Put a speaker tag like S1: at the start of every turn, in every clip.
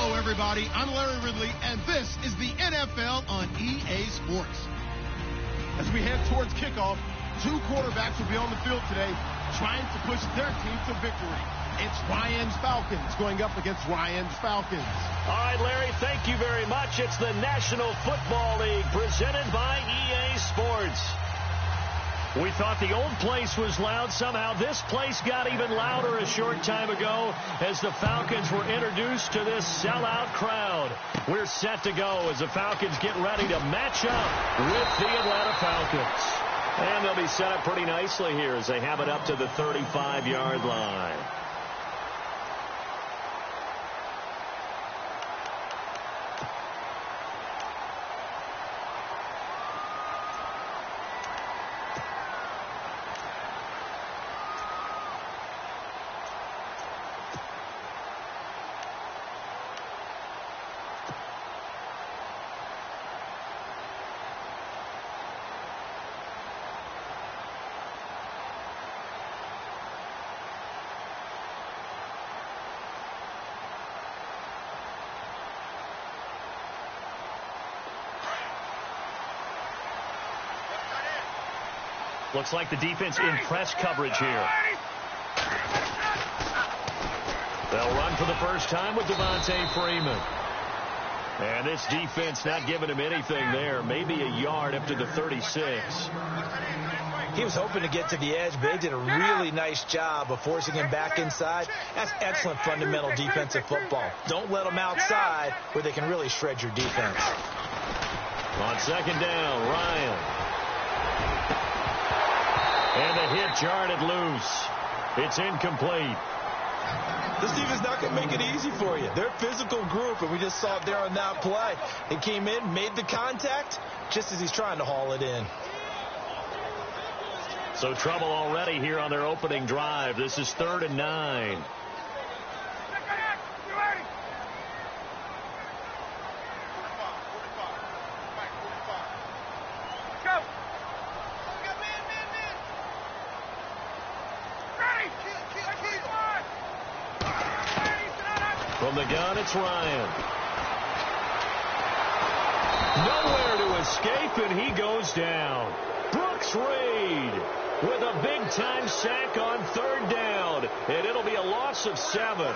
S1: Hello, everybody. I'm Larry Ridley, and this is the NFL on EA Sports. As we head towards kickoff, two quarterbacks will be on the field today trying to push their team to victory. It's Ryan's Falcons going up against Ryan's Falcons.
S2: All right, Larry, thank you very much. It's the National Football League presented by EA Sports. We thought the old place was loud. Somehow this place got even louder a short time ago as the Falcons were introduced to this sellout crowd. We're set to go as the Falcons get ready to match up with the Atlanta Falcons. And they'll be set up pretty nicely here as they have it up to the 35-yard line. Looks like the defense in press coverage here. They'll run for the first time with Devontae Freeman. And this defense not giving him anything there. Maybe a yard up to the 36.
S3: He was hoping to get to the edge, but they did a really nice job of forcing him back inside. That's excellent fundamental defensive football. Don't let them outside where they can really shred your defense.
S2: On second down, Ryan. And the hit jarred it loose. It's incomplete.
S3: This defense not going to make it easy for you. They're a physical group, and we just saw it there on that play. He came in, made the contact, just as he's trying to haul it in.
S2: So trouble already here on their opening drive. This is 3rd and 9. From the gun, it's Ryan. Nowhere to escape, and he goes down. Brooks Reed with a big-time sack on 3rd down, and it'll be a loss of 7.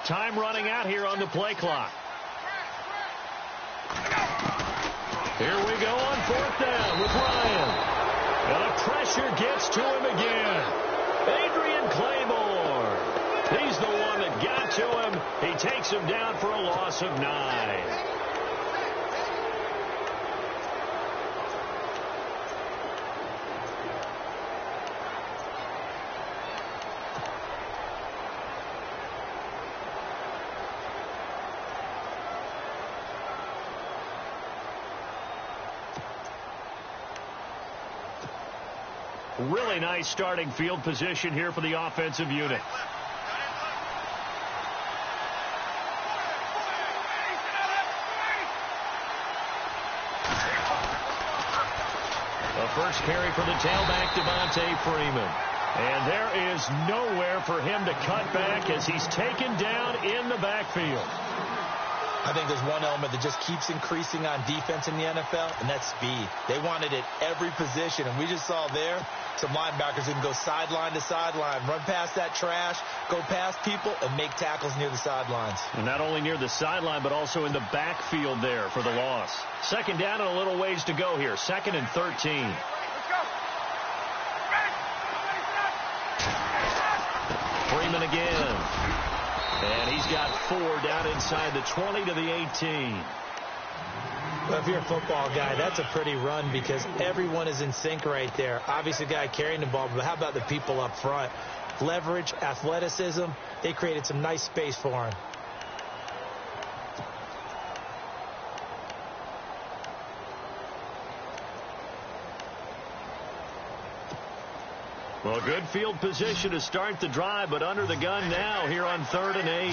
S2: Time running out here on the play clock. Here we go on 4th down with Ryan. And the pressure gets to him again. Adrian Claymore. He's the one that got to him. He takes him down for a loss of 9. Really nice starting field position here for the offensive unit. The first carry for the tailback, Devontae Freeman. And there is nowhere for him to cut back as he's taken down in the backfield.
S3: I think there's one element that just keeps increasing on defense in the NFL, and that's speed. They want it at every position, and we just saw there some linebackers who can go sideline to sideline, run past that trash, go past people, and make tackles near the sidelines.
S2: And not only near the sideline, but also in the backfield there for the loss. Second down and a little ways to go here. 2nd and 13. Freeman again. And he's got 4 down inside the 20 to the 18.
S3: Well, if you're a football guy, that's a pretty run because everyone is in sync right there. Obviously, the guy carrying the ball, but how about the people up front? Leverage, athleticism, they created some nice space for him.
S2: Well, good field position to start the drive, but under the gun now here on 3rd and 8.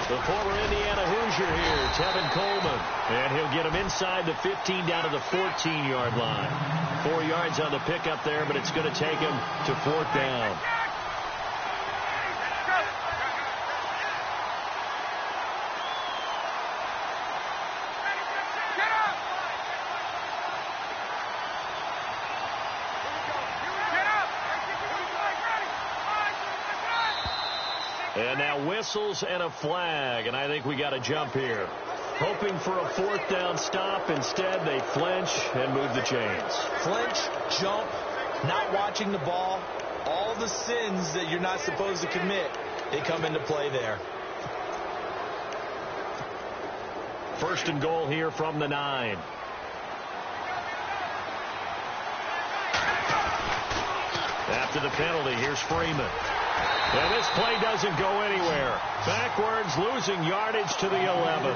S2: The former Indiana Hoosier here, Tevin Coleman. And he'll get him inside the 15 down to the 14-yard line. 4 yards on the pickup there, but it's going to take him to 4th down. And now whistles and a flag, and I think we got a jump here. Hoping for a 4th down stop. Instead, they flinch and move the chains.
S3: Flinch, jump, not watching the ball. All the sins that you're not supposed to commit, they come into play there.
S2: 1st and goal here from the 9. After the penalty, here's Freeman. And this play doesn't go anywhere. Backwards, losing yardage to the 11.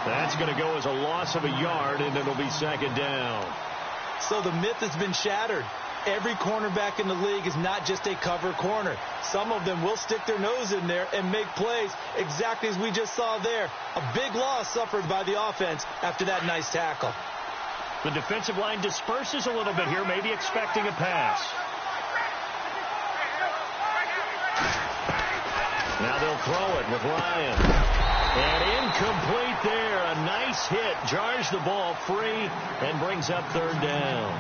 S2: That's going to go as a loss of a yard, and it'll be 2nd down.
S3: So the myth has been shattered. Every cornerback in the league is not just a cover corner. Some of them will stick their nose in there and make plays exactly as we just saw there. A big loss suffered by the offense after that nice tackle.
S2: The defensive line disperses a little bit here, maybe expecting a pass. Now they'll throw it with Ryan. And incomplete there. A nice hit. Jars the ball free and brings up 3rd down.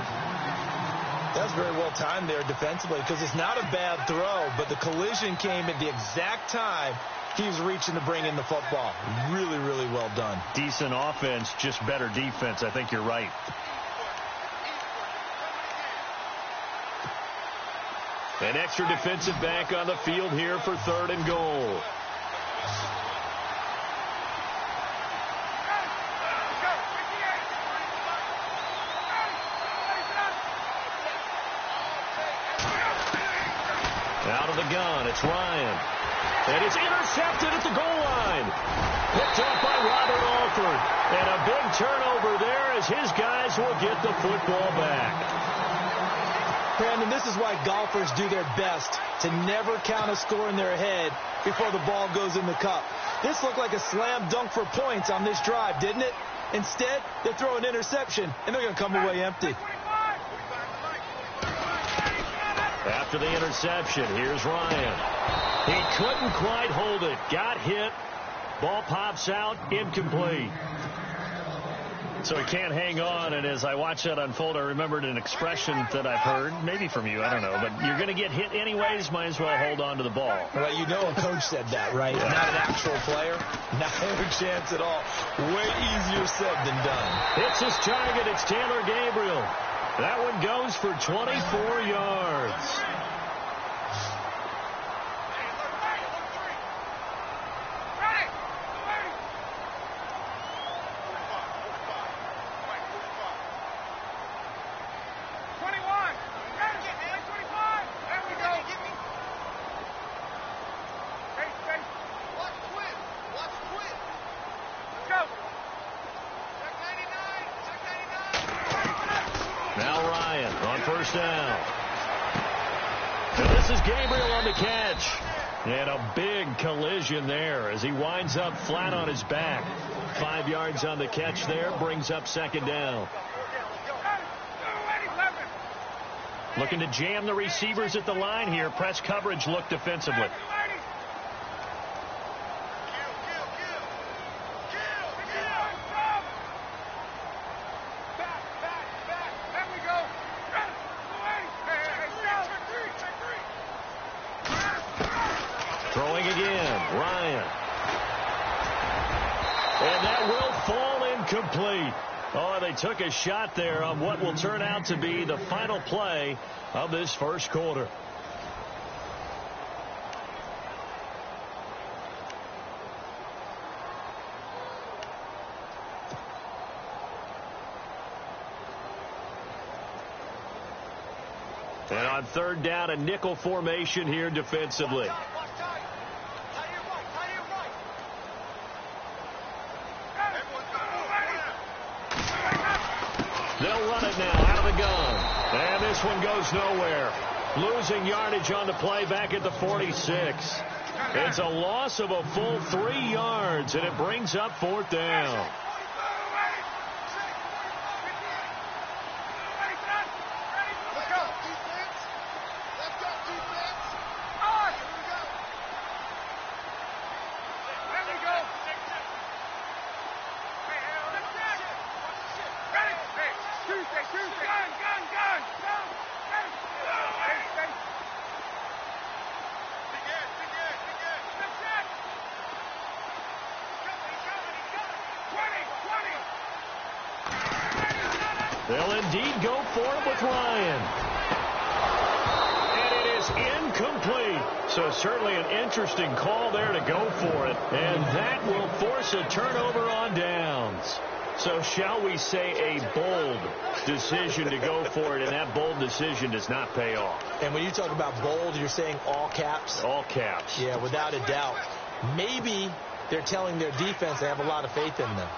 S3: That's very well timed there defensively because it's not a bad throw, but the collision came at the exact time he was reaching to bring in the football. Really, really well done.
S2: Decent offense, just better defense. I think you're right. An extra defensive back on the field here for 3rd and goal. Out of the gun, it's Ryan. And it's intercepted at the goal line. Picked up by Robert Alford. And a big turnover there as his guys will get the football back.
S3: Brandon, this is why golfers do their best to never count a score in their head before the ball goes in the cup. This looked like a slam dunk for points on this drive, didn't it? Instead, they throw an interception, and they're going to come away empty.
S2: After the interception, here's Ryan. He couldn't quite hold it. Got hit. Ball pops out. Incomplete. So he can't hang on, and as I watched that unfold, I remembered an expression that I've heard, maybe from you, I don't know, but you're going to get hit anyways, might as well hold on to the ball.
S3: Well, you know a coach said that, right? Yeah. Not an actual player. Not a chance at all. Way easier said than done.
S2: Hits his target. It's Taylor Gabriel. That one goes for 24 yards. Down. And this is Gabriel on the catch. And a big collision there as he winds up flat on his back. 5 yards on the catch there, brings up 2nd down. Looking to jam the receivers at the line here. Press coverage look defensively. Throwing again, Ryan. And that will fall incomplete. Oh, they took a shot there on what will turn out to be the final play of this first quarter. And on 3rd down, a nickel formation here defensively. They'll run it now out of the gun. And this one goes nowhere. Losing yardage on the play back at the 46. It's a loss of a full 3 yards, and it brings up 4th down. They'll indeed go for it with Ryan. And it is incomplete. So certainly an interesting call there to go for it. And that will force a turnover on downs. So shall we say a bold decision to go for it, and that bold decision does not pay off.
S3: And when you talk about bold, you're saying all caps?
S2: All caps.
S3: Yeah, without a doubt. Maybe they're telling their defense they have a lot of faith in them.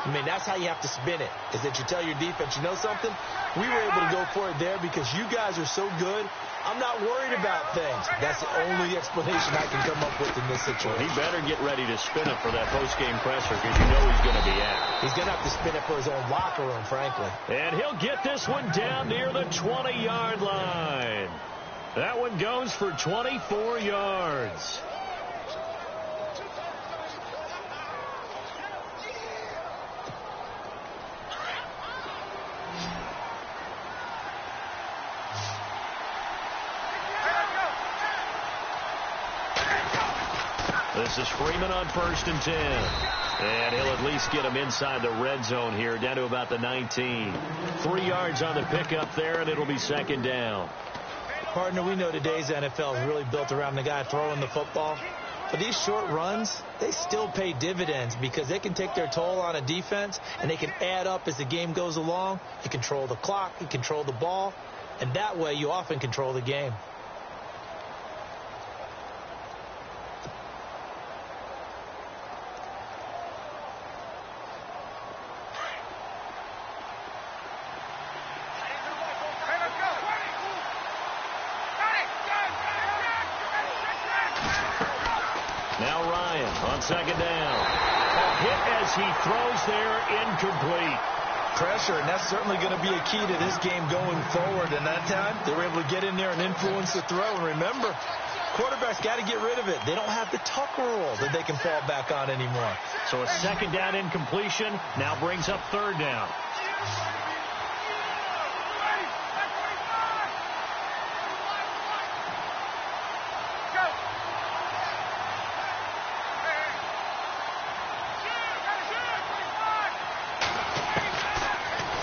S3: I mean, that's how you have to spin it, is that you tell your defense, you know something? We were able to go for it there because you guys are so good. I'm not worried about things. That's the only explanation I can come up with in this situation.
S2: He better get ready to spin it for that post-game presser because you know he's going to be at.
S3: He's going to have to spin it for his own locker room, frankly.
S2: And he'll get this one down near the 20-yard line. That one goes for 24 yards. This is Freeman on 1st and 10. And he'll at least get him inside the red zone here, down to about the 19. 3 yards on the pickup there, and it'll be 2nd down.
S3: Partner, we know today's NFL is really built around the guy throwing the football. But these short runs, they still pay dividends because they can take their toll on a defense, and they can add up as the game goes along. You control the clock, you control the ball, and that way you often control the game.
S2: Now Ryan on 2nd down. A hit as he throws there, incomplete.
S3: Pressure, and that's certainly going to be a key to this game going forward. And that time, they were able to get in there and influence the throw. And remember, quarterbacks got to get rid of it. They don't have the tuck rule that they can fall back on anymore.
S2: So a 2nd down incompletion now brings up 3rd down.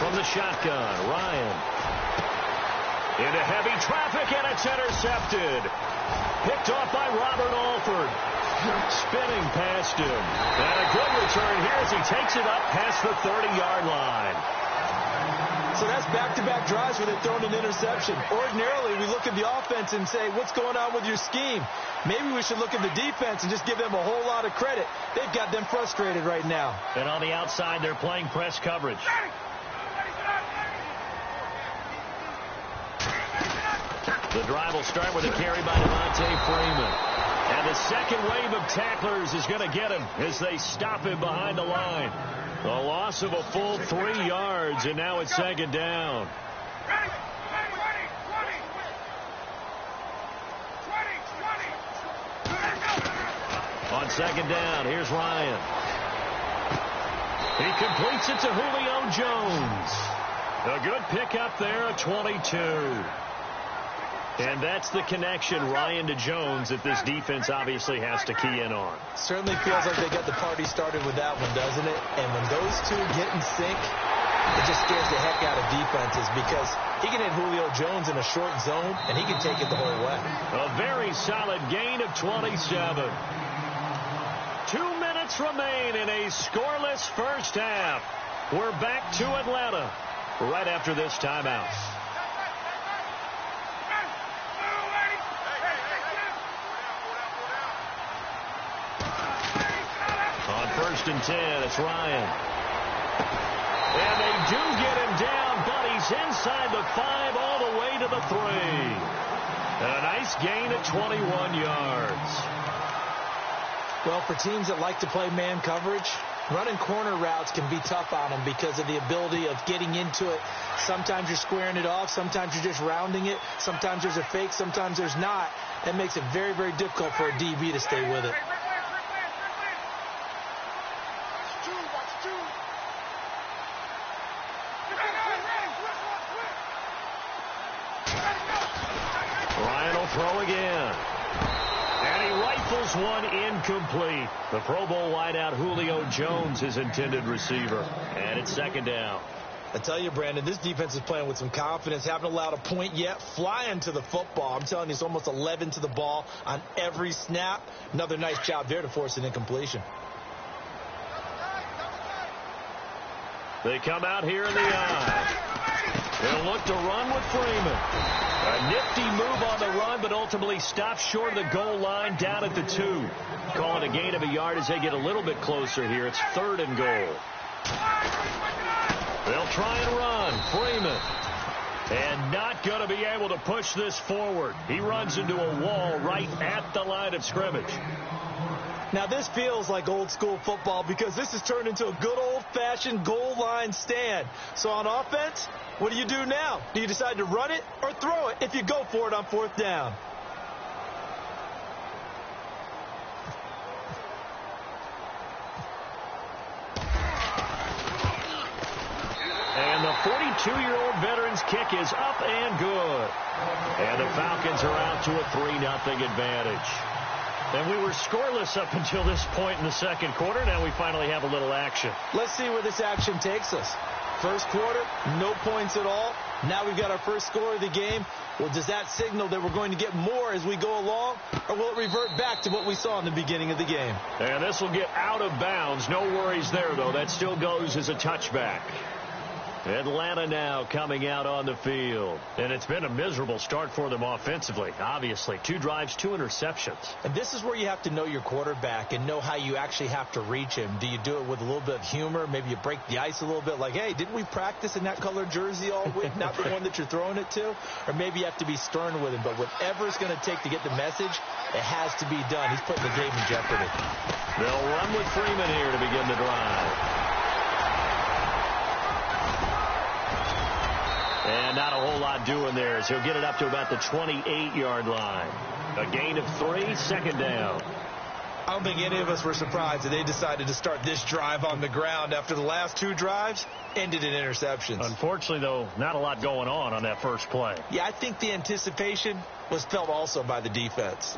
S2: From the shotgun, Ryan. Into heavy traffic, and it's intercepted. Picked off by Robert Alford. Spinning past him. And a good return here as he takes it up past the 30-yard line.
S3: So that's back-to-back drives where they're throwing an interception. Ordinarily, we look at the offense and say, what's going on with your scheme? Maybe we should look at the defense and just give them a whole lot of credit. They've got them frustrated right now.
S2: And on the outside, they're playing press coverage. The drive will start with a carry by Devontae Freeman. And the second wave of tacklers is going to get him as they stop him behind the line. A loss of a full 3 yards, and now it's 2nd down. On 2nd down, here's Ryan. He completes it to Julio Jones. A good pickup there at 22. And that's the connection, Ryan to Jones, that this defense obviously has to key in on.
S3: Certainly feels like they got the party started with that one, doesn't it? And when those two get in sync, it just scares the heck out of defenses because he can hit Julio Jones in a short zone, and he can take it the whole way.
S2: A very solid gain of 27. 2 minutes remain in a scoreless first half. We're back to Atlanta right after this timeout. On 1st and 10, it's Ryan. And they do get him down, but inside the 5 all the way to the 3. And a nice gain of 21 yards.
S3: Well, for teams that like to play man coverage, running corner routes can be tough on them because of the ability of getting into it. Sometimes you're squaring it off. Sometimes you're just rounding it. Sometimes there's a fake. Sometimes there's not. That makes it very, very difficult for a DB to stay with it.
S2: Ryan will throw again. And he rifles one incomplete. The Pro Bowl wideout Julio Jones, his intended receiver. And it's second down.
S3: I tell you, Brandon, this defense is playing with some confidence. Haven't allowed a point yet. Flying to the football. I'm telling you, it's almost 11 to the ball on every snap. Another nice job there to force an incompletion.
S2: They come out here in the eye. They'll look to run with Freeman. A nifty move on the run, but ultimately stopped short of the goal line down at the 2. Calling a gain of a yard as they get a little bit closer here. It's 3rd and goal. They'll try and run. Freeman. And not going to be able to push this forward. He runs into a wall right at the line of scrimmage.
S3: Now, this feels like old-school football because this has turned into a good old-fashioned goal line stand. So on offense, what do you do now? Do you decide to run it or throw it if you go for it on 4th down?
S2: And the 42-year-old veteran's kick is up and good. And the Falcons are out to a 3-0 advantage. And we were scoreless up until this point in the second quarter. Now we finally have a little action.
S3: Let's see where this action takes us. First quarter, no points at all. Now we've got our first score of the game. Well, does that signal that we're going to get more as we go along? Or will it revert back to what we saw in the beginning of the game?
S2: And this will get out of bounds. No worries there, though. That still goes as a touchback. Atlanta now coming out on the field. And it's been a miserable start for them offensively, obviously. 2 drives, 2 interceptions.
S3: And this is where you have to know your quarterback and know how you actually have to reach him. Do you do it with a little bit of humor? Maybe you break the ice a little bit like, hey, didn't we practice in that colored jersey all week? Not the one that you're throwing it to? Or maybe you have to be stern with him. But whatever it's going to take to get the message, it has to be done. He's putting the game in jeopardy.
S2: They'll run with Freeman here to begin the drive. And not a whole lot doing there as he'll get it up to about the 28-yard line. A gain of 3, 2nd down.
S3: I don't think any of us were surprised that they decided to start this drive on the ground after the last 2 drives ended in interceptions.
S2: Unfortunately, though, not a lot going on that first play.
S3: Yeah, I think the anticipation was felt also by the defense.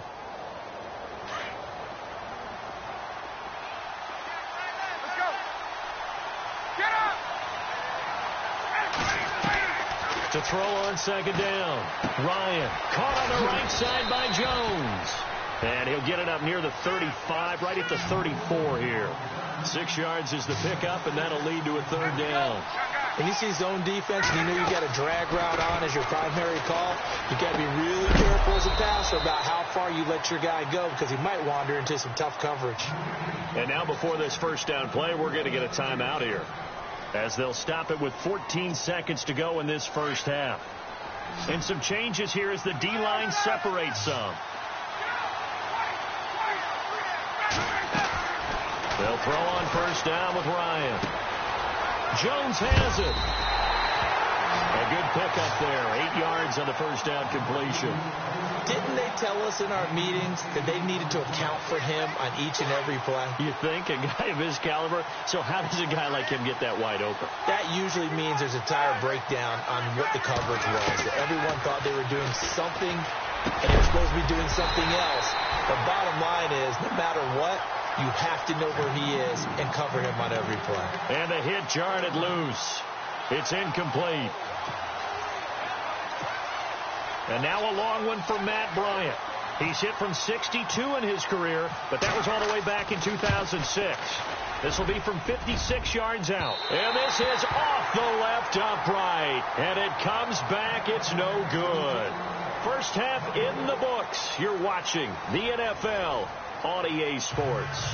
S2: To throw on 2nd down. Ryan caught on the right side by Jones. And he'll get it up near the 35, right at the 34 here. 6 yards is the pickup, and that'll lead to a 3rd down.
S3: When you see zone defense and you know you got a drag route on as your primary call, you got to be really careful as a passer about how far you let your guy go because he might wander into some tough coverage.
S2: And now before this first down play, we're going to get a timeout here, as they'll stop it with 14 seconds to go in this first half. And some changes here as the D-line separates some. They'll throw on 1st down with Ryan. Jones has it. A good pickup there. 8 yards on the 1st down completion.
S3: Didn't they tell us in our meetings that they needed to account for him on each and every play?
S2: You think? A guy of his caliber? So how does a guy like him get that wide open?
S3: That usually means there's a tire breakdown on what the coverage was. That everyone thought they were doing something, and they were supposed to be doing something else. The bottom line is, no matter what, you have to know where he is and cover him on every play.
S2: And the hit jarred it loose. It's incomplete. And now a long one for Matt Bryant. He's hit from 62 in his career, but that was all the way back in 2006. This will be from 56 yards out. And this is off the left upright. And it comes back. It's no good. First half in the books. You're watching the NFL on EA Sports.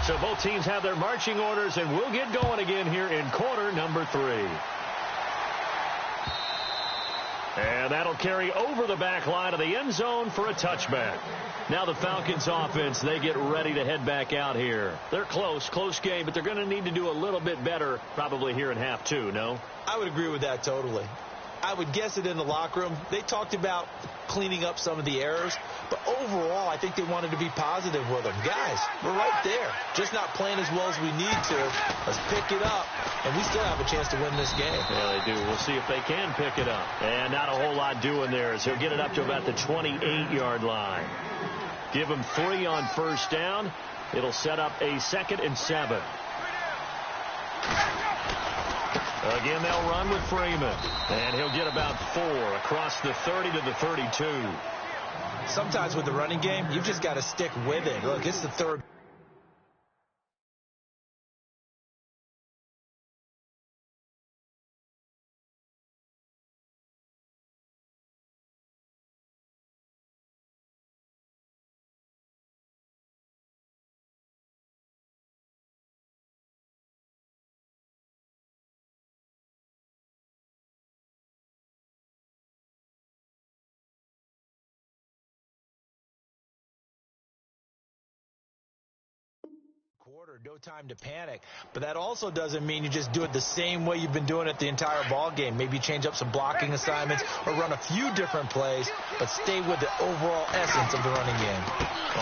S2: So both teams have their marching orders, and we'll get going again here in quarter number 3. And that'll carry over the back line of the end zone for a touchback. Now the Falcons offense, they get ready to head back out here. They're close game, but they're going to need to do a little bit better probably here in half 2, no?
S3: I would agree with that totally. I would guess it in the locker room. They talked about cleaning up some of the errors, but overall, I think they wanted to be positive with them. Guys, we're right there. Just not playing as well as we need to. Let's pick it up, and we still have a chance to win this game.
S2: Yeah, they do. We'll see if they can pick it up. And not a whole lot doing there as he'll get it up to about the 28-yard line. Give him 3 on first down. It'll set up a 2nd and 7. Again, they'll run with Freeman. And he'll get about 4 across the 30 to the 32.
S3: Sometimes with the running game, you've just got to stick with it. Look, it's the 3rd. Quarter, no time to panic, but that also doesn't mean you just do it the same way you've been doing it the entire ball game. Maybe change up some blocking assignments or run a few different plays, but stay with the overall essence of the running game.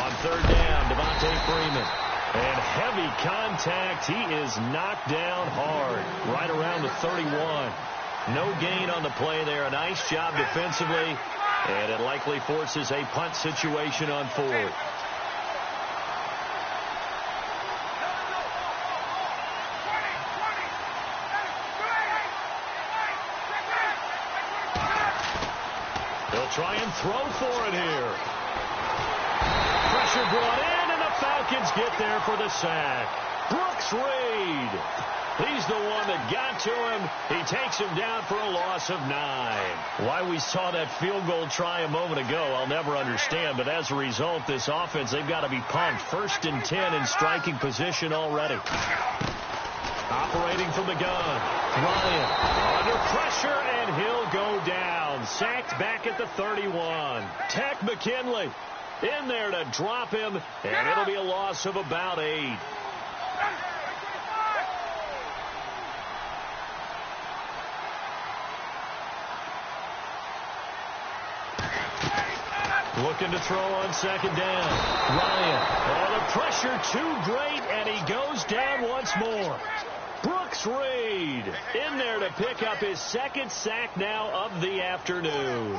S2: On 3rd down, Devontae Freeman. And heavy contact. He is knocked down hard right around the 31. No gain on the play there. A nice job defensively, and it likely forces a punt situation on 4th. Try and throw for it here. Pressure brought in, and the Falcons get there for the sack. Brooks Reed. He's the one that got to him. He takes him down for a loss of 9. Why we saw that field goal try a moment ago, I'll never understand. But as a result, this offense, they've got to be pumped. 1st and 10 in striking position already. Operating from the gun. Ryan under pressure, and he'll go down. Sacked back at the 31. Tech McKinley in there to drop him, and it'll be a loss of about 8. Looking to throw on 2nd down. Ryan. Oh, the pressure too great, and he goes down once more. Brooks Reed in there to pick up his 2nd sack now of the afternoon.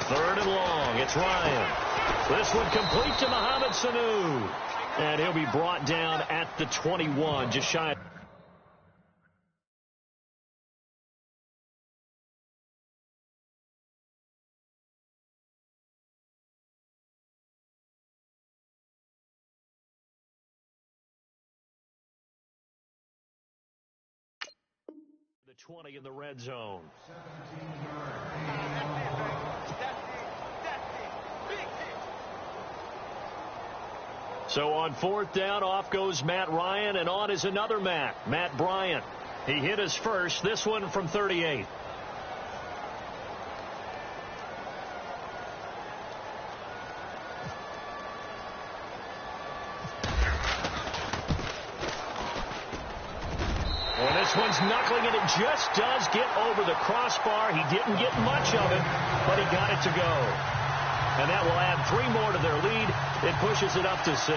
S2: Third and long. It's Ryan. This one complete to Mohamed Sanu. And he'll be brought down at the 21, just shy of the 20 in the red zone. So on 4th down, off goes Matt Ryan, and on is another Matt Bryant. He hit his first, this one from 38. Well, this one's knuckling, and it just does get over the crossbar. He didn't get much of it, but he got it to go. And that will add 3 more to their lead. It pushes it up to 6.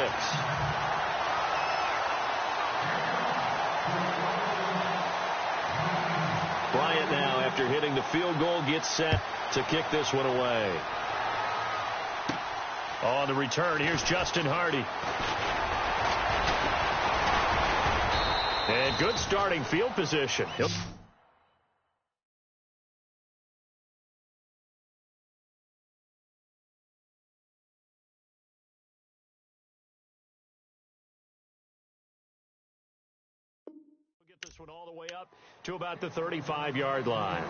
S2: Bryant now, after hitting the field goal, gets set to kick this one away. On the return, here's Justin Hardy. And good starting field position. Get this one all the way up to about the 35-yard line.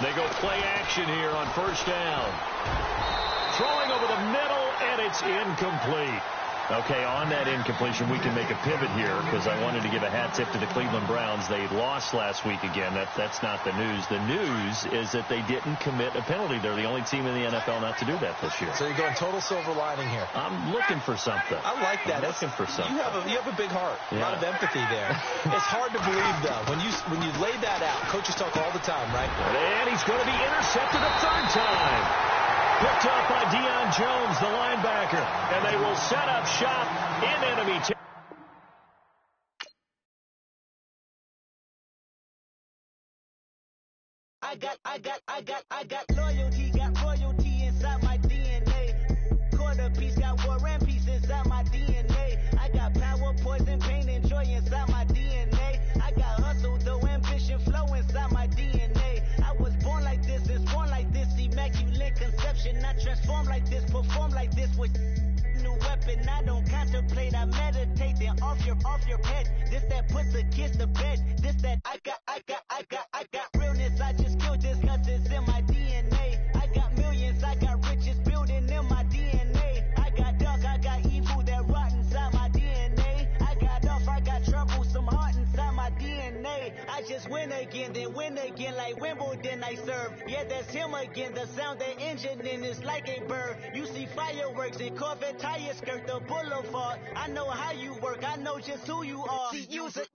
S2: They go play action here on first down. Throwing over the middle, and it's incomplete. Okay, on that incompletion, we can make a pivot here because I wanted to give a hat tip to the Cleveland Browns. They lost last week again. That's not the news. The news is that they didn't commit a penalty. They're the only team in the NFL not to do that this year.
S3: So you're going total silver lining here.
S2: I'm looking for something.
S3: I like that.
S2: I'm looking for something.
S3: You have a big heart.
S2: Yeah.
S3: A lot of empathy there. It's hard to believe, though. When you lay that out, coaches talk all the time, right?
S2: And he's going to be intercepted a third time. Picked up by Deion Jones, the linebacker. And they will set up shop in enemy territory.
S4: I got loyalty, got royalty inside my DNA. Quarter piece, got war and peace inside my DNA. I got power, poison, pain, and joy inside my DNA. I got hustle, though, ambition, flow inside my DNA. I was born like this, it's born like this, immaculate conception. I transform like this, perform like this with new weapon. I don't contemplate, I meditate, then off your head. This that puts a kiss to bed. This that I got realness. I just killed this cause it's in my DNA. I got millions, I got riches building in my DNA. I got dark, I got evil that rot inside my DNA. I got off, I got trouble, some heart inside my DNA. I just win again, then win again like Wimbledon I serve. Yeah, that's him again. The sound the engine in is like a bird. You see fireworks and Corvette tires skirt the boulevard. I know how you work, I know just who you are. See, use it.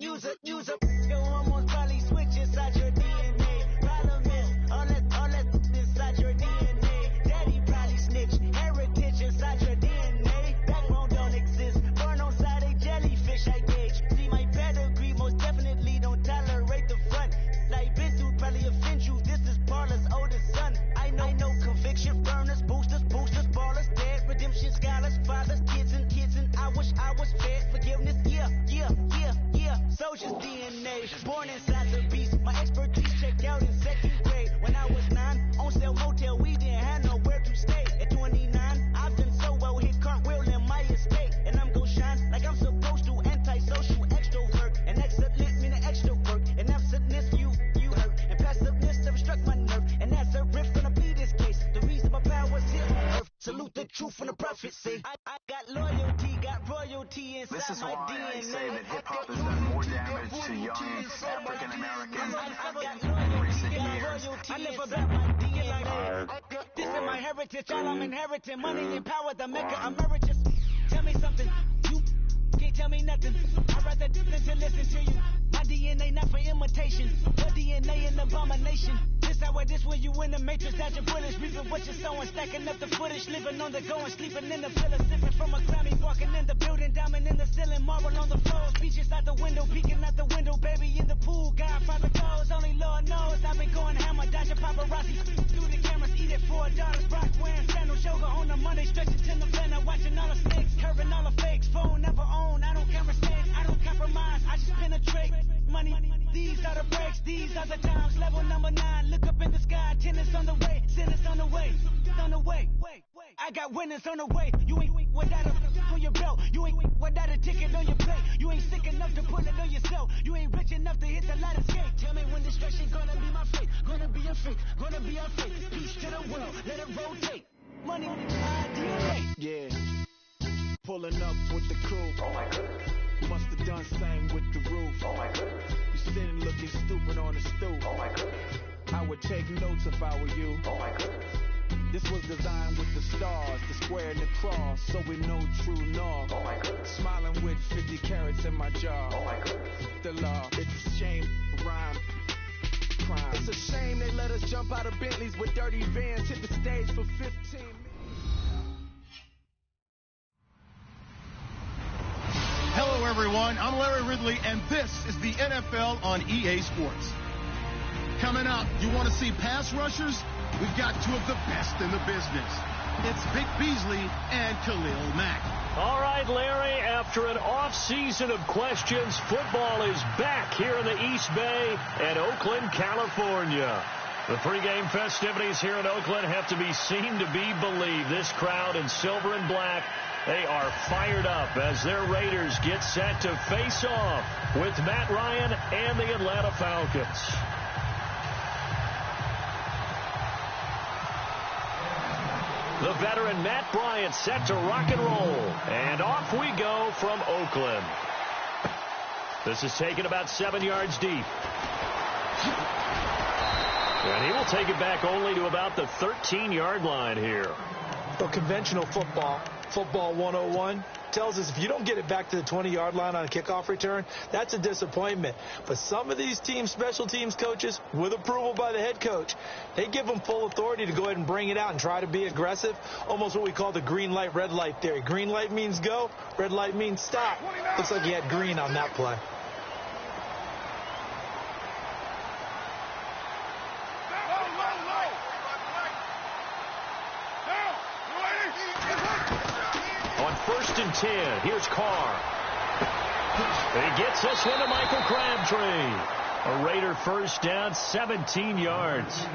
S4: Your hormones probably switch inside your DNA. Problem is, all that inside your DNA. Daddy probably snitch, heritage inside your DNA. Backbone don't exist, burn on side a jellyfish I gauge. See my pedigree, most definitely don't tolerate the front. Like been through probably offend you, this is Parler's oldest son. I know conviction, burners, boosters, ballers, dead, redemption, scholars, fathers, kids and I wish I was fed. Forgiveness, yeah. Soldier's DNA, born inside the beast. My expertise checked out in second grade. When I was 9, on sale motel, we didn't have nowhere to stay. At 29, I've done so well, hit cartwheel in my estate. And I'm gon' shine like I'm supposed to, antisocial extrovert. And excellent meaning extra work. And absentness, you hurt. And passiveness never struck my nerve. And that's a riff gonna be this case. The reason my power's here on earth. Salute the truth from the prophecy. I got loyalty, got royalty inside my DNA.
S5: This is why I say that hip-hop has done more damage to young African Americans in recent years.
S4: I live about my DNA. This is my heritage, all I'm inheriting. Money and power, the maker emeritus. Tell me something, you can't tell me nothing. I'd rather than to listen to you. My DNA not for imitation. Your DNA an abomination. This where you in the matrix, dodging bullets, reaping what you're sowing, stacking up the footage, living on the go and sleeping in the villa, sipping from a Grammy, walking in the building, diamond in the ceiling, marble on the floor, beaches out the window, peeking out the window, baby in the pool, Godfather goes, only Lord knows, I've been going hammer, dodging paparazzi, through the cameras, eat it $4, Brock wearing sandals, yoga on a Monday, stretching to November, watching all the snakes, curving all the fakes, phone never own, I don't camera stand, I don't compromise, I just penetrate, money, these are the breaks, these are the times, level number 9, look up in the sky, tennis on the way, sinners on the way, I got winners on the way, you ain't without a on your belt, you ain't without a ticket on your plate, you ain't sick enough to pull it on yourself, you ain't rich enough to hit the ladder skate, tell me when destruction gonna be my fate, gonna be a fate, gonna be our fate, peace to the world, let it rotate, money, DNA,
S6: yeah, pulling up with the crew,
S5: Oh my goodness.
S6: must have done same with the roof,
S5: Oh my goodness.
S6: you sitting looking stupid on the stoop,
S5: Oh my goodness.
S6: I would take notes if I were you.
S5: Oh my goodness.
S6: This was designed with the stars, the square and the cross, so we know true north.
S5: Oh my goodness.
S6: Smiling with 50 carats in my jaw.
S5: Oh my goodness.
S6: The law, it's a shame, rhyme, crime. It's a shame they let us jump out of Bentleys with dirty vans, hit the stage for 15 minutes.
S1: Hello, everyone. I'm Larry Ridley, and this is the NFL on EA Sports. Coming up, you want to see pass rushers? We've got two of the best in the business. it's Vic Beasley and Khalil Mack.
S2: All right, Larry, after an off-season of questions, football is back here in the East Bay and Oakland, California. The pregame festivities here in Oakland have to be seen to be believed. This crowd in silver and black, they are fired up as their Raiders get set to face off with Matt Ryan and the Atlanta Falcons. The veteran Matt Bryant set to rock and roll. And off we go from Oakland. This is taken about 7 yards deep. And he will take it back only to about the 13-yard line here.
S3: Well, conventional football 101, tells us if you don't get it back to the 20-yard line on a kickoff return, that's a disappointment. But some of these teams, special teams coaches, with approval by the head coach, they give them full authority to go ahead and bring it out and try to be aggressive, almost what we call the green light, red light theory. Green light means go, red light means stop. Looks like he had green on that play.
S2: On 1st and 10, here's Carr. He gets this one to Michael Crabtree. A Raider first down, 17 yards.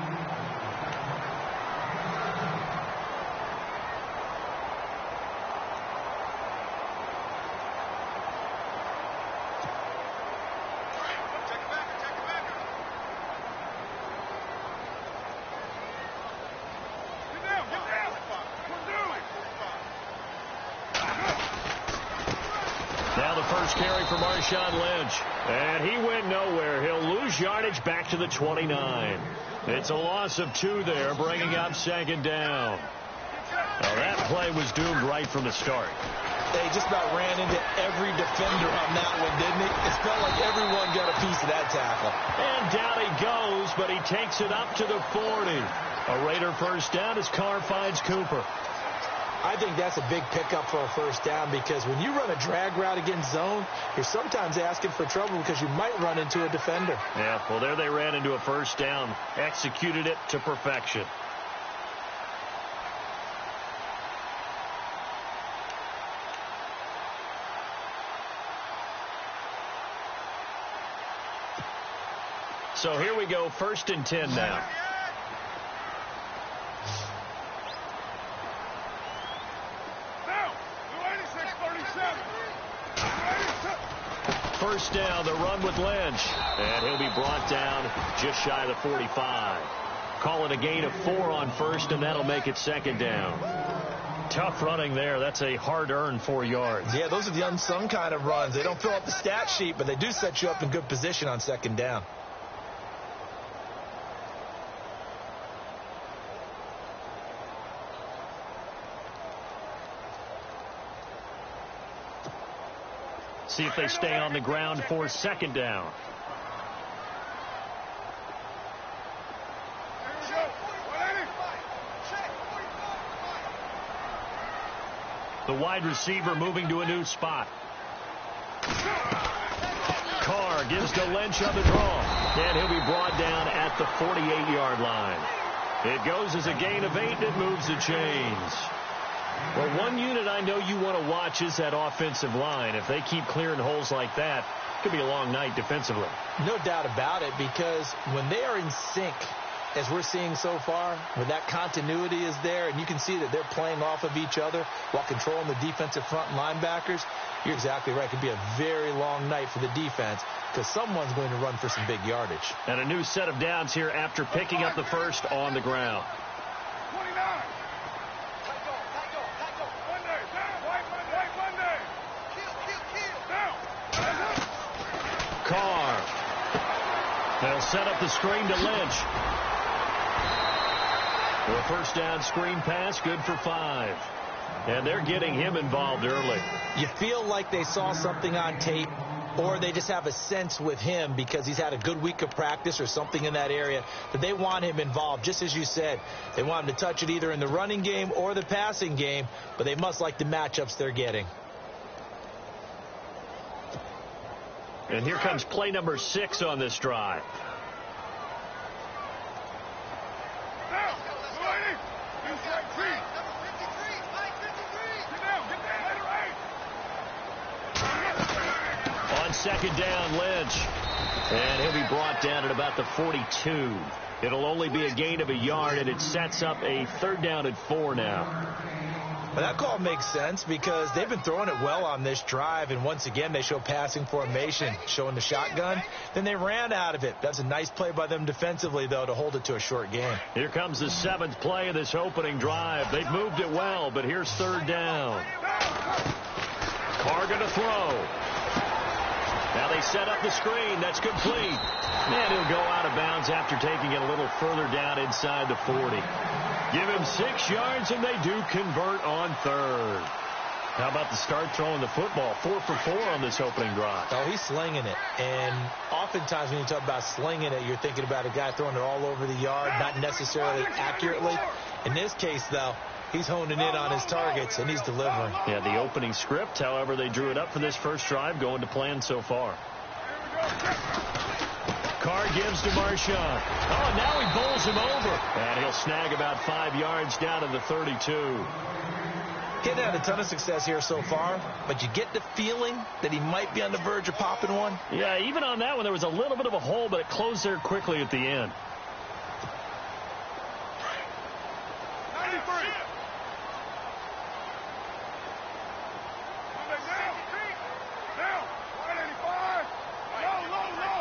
S2: Now the first carry for Marshawn Lynch. And he went nowhere. He'll lose yardage back to the 29. It's a loss of 2 there, bringing up 2nd down. Now that play was doomed right from the start.
S3: They just about ran into every defender on that one, didn't he? It felt like everyone got a piece of that tackle.
S2: And down he goes, but he takes it up to the 40. A Raider first down as Carr finds Cooper.
S3: I think that's a big pickup for a first down because when you run a drag route against zone, you're sometimes asking for trouble because you might run into a defender.
S2: Yeah, well, there they ran into a first down, executed it to perfection. So here we go, 1st and 10 now. First down, the run with Lynch. And he'll be brought down just shy of the 45. Call it a gain of 4 on 1st, and that'll make it 2nd down. Tough running there. That's a hard-earned 4 yards.
S3: Yeah, those are the unsung kind of runs. They don't fill up the stat sheet, but they do set you up in good position on 2nd down.
S2: See if they stay on the ground for 2nd down. The wide receiver moving to a new spot. Carr gives to Lynch on the draw. And he'll be brought down at the 48-yard line. It goes as a gain of 8 that moves the chains. Well, one unit I know you want to watch is that offensive line. If they keep clearing holes like that, it could be a long night defensively.
S3: No doubt about it, because when they are in sync, as we're seeing so far, when that continuity is there, and you can see that they're playing off of each other while controlling the defensive front linebackers, you're exactly right. It could be a very long night for the defense because someone's going to run for some big yardage.
S2: And a new set of downs here after picking up the first on the ground.
S6: 29.
S2: Carr. They'll set up the screen to Lynch. For a first down screen pass, good for 5. And they're getting him involved early.
S3: You feel like they saw something on tape, or they just have a sense with him because he's had a good week of practice or something in that area that they want him involved. Just as you said, they want him to touch it either in the running game or the passing game, but they must like the matchups they're getting.
S2: And here comes play number 6 on this drive. second down, Lynch. And he'll be brought down at about the 42. It'll only be a gain of a yard, and it sets up a 3rd down and 4 now.
S3: Well, that call makes sense because they've been throwing it well on this drive, and once again they show passing formation, showing the shotgun. Then they ran out of it. That's a nice play by them defensively, though, to hold it to a short game.
S2: Here comes the 7th play of this opening drive. They've moved it well, but here's 3rd down. Carr going to throw. Now they set up the screen. That's complete. And he'll go out of bounds after taking it a little further down inside the 40. Give him 6 yards, and they do convert on 3rd. How about the start throwing the football? 4 for 4 on this opening drive.
S3: Oh, he's slinging it. And oftentimes when you talk about slinging it, you're thinking about a guy throwing it all over the yard, not necessarily accurately. In this case, though, he's honing in on his targets, and he's delivering.
S2: Yeah, the opening script, however, they drew it up for this first drive, going to plan so far. Carr gives to Marshawn. Oh, and now he bowls him over. And he'll snag about 5 yards down to the 32.
S3: Getting had a ton of success here so far, but you get the feeling that he might be on the verge of popping one.
S2: Yeah, even on that one, there was a little bit of a hole, but it closed there quickly at the end.
S1: 93. Now, 185. Low.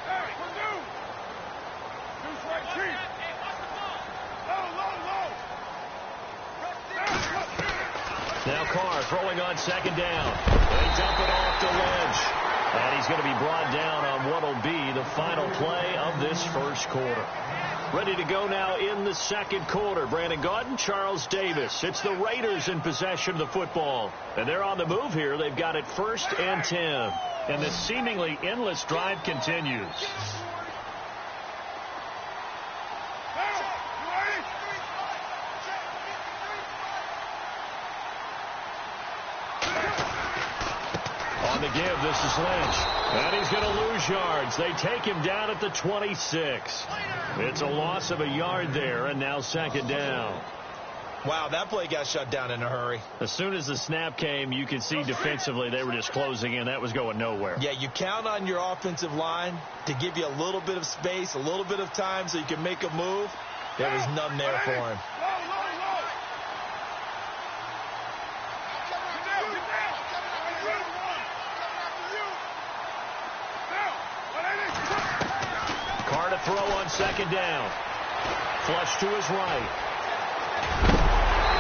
S1: Hey, Purdue. Deuce right, Chief. Low.
S2: Now Carr throwing on 2nd down. They dump it off to Lynch. And he's going to be brought down on what will be the final play of this first quarter. Ready to go now in the second quarter. Brandon Gaudin, Charles Davis. It's the Raiders in possession of the football. And they're on the move here. They've got it 1st and 10. And the seemingly endless drive continues. On the give, this is Lynch. And he's going to lose yards. They take him down at the 26. It's a loss of a yard there, and now 2nd down.
S3: Wow, that play got shut down in a hurry.
S2: As soon as the snap came, you could see defensively they were just closing in. That was going nowhere.
S3: Yeah, you count on your offensive line to give you a little bit of space, a little bit of time so you can make a move. There was none there for him.
S2: Carr to throw on 2nd down. Flush to his right.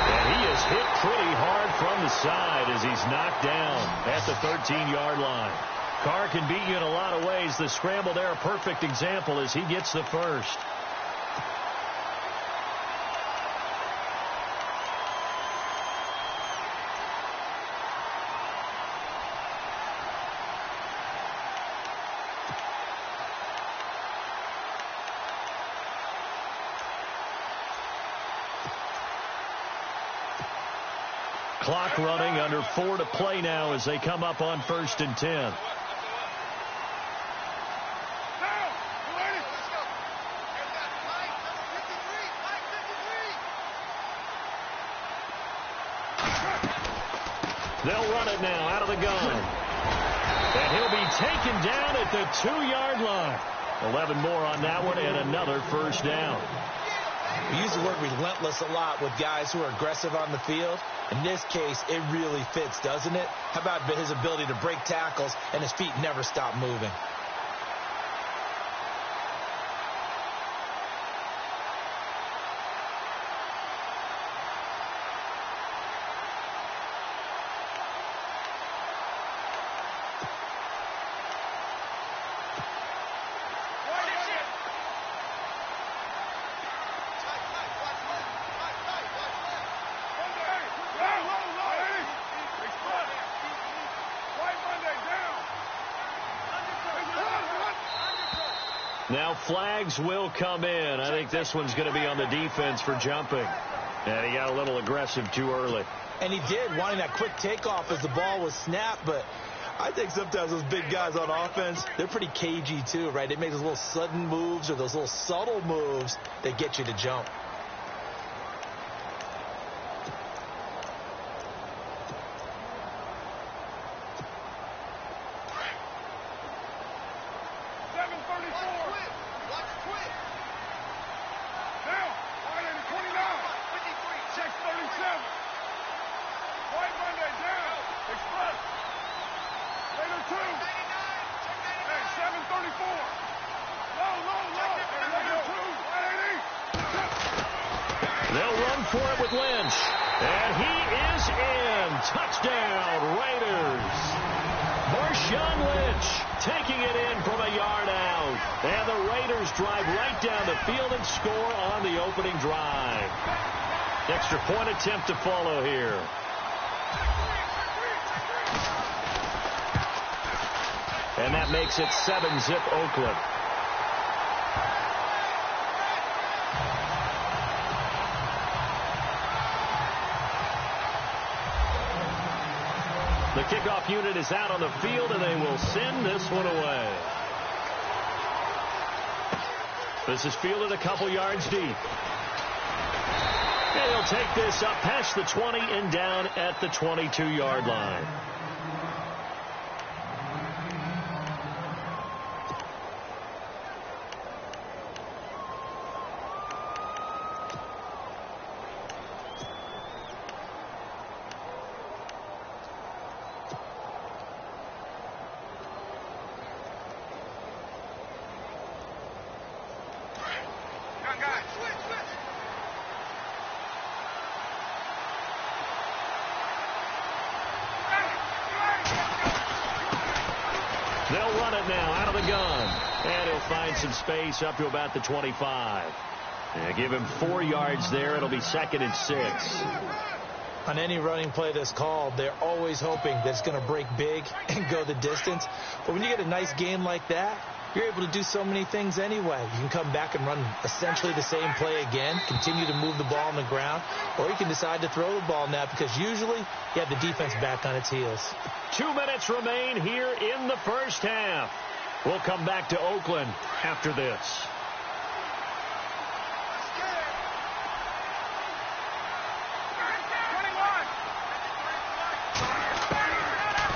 S2: And he is hit pretty hard from the side as he's knocked down at the 13-yard line. Carr can beat you in a lot of ways. The scramble there, a perfect example as he gets the first. Clock running, under 4 to play now as they come up on 1st and 10. They'll run it now out of the gun. And he'll be taken down at the 2-yard line. 11 more on that one and another 1st down.
S3: We use the word relentless a lot with guys who are aggressive on the field. In this case, it really fits, doesn't it? How about his ability to break tackles and his feet never stop moving?
S2: Now flags will come in. I think this one's going to be on the defense for jumping. And he got a little aggressive too early.
S3: And he did, wanting that quick takeoff as the ball was snapped. But I think sometimes those big guys on offense, they're pretty cagey too, right? They make those little sudden moves or those little subtle moves that get you to jump.
S2: They'll run for it with Lynch. And he is in. Touchdown, Raiders. Marshawn Lynch taking it in from a yard out. And the Raiders drive right down the field and score on the opening drive. Extra point attempt to follow here. And that makes it 7-zip Oakland. The kickoff unit is out on the field, and they will send this one away. This is fielded a couple yards deep. And he'll take this up past the 20 and down at the 22-yard line. They'll run it now out of the gun. And he'll find some space up to about the 25. And give him 4 yards there. It'll be 2nd and 6.
S3: On any running play that's called, they're always hoping that it's going to break big and go the distance. But when you get a nice game like that, you're able to do so many things anyway. You can come back and run essentially the same play again, continue to move the ball on the ground, or you can decide to throw the ball now because usually you have the defense back on its heels.
S2: 2 minutes remain here in the first half. We'll come back to Oakland after this.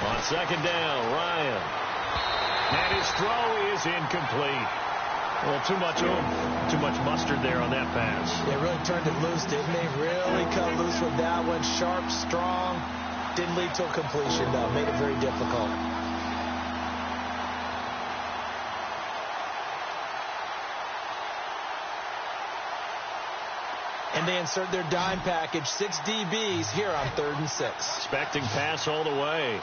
S2: On 2nd down, Ryan. And his throw is incomplete. Well, too much oomph, too much mustard there on that pass.
S3: They really turned it loose, didn't they? Really cut loose with that one. Sharp, strong. Didn't lead to a completion, though. Made it very difficult. And they insert their dime package. 6 DBs here on 3rd and 6.
S2: Expecting pass all the way.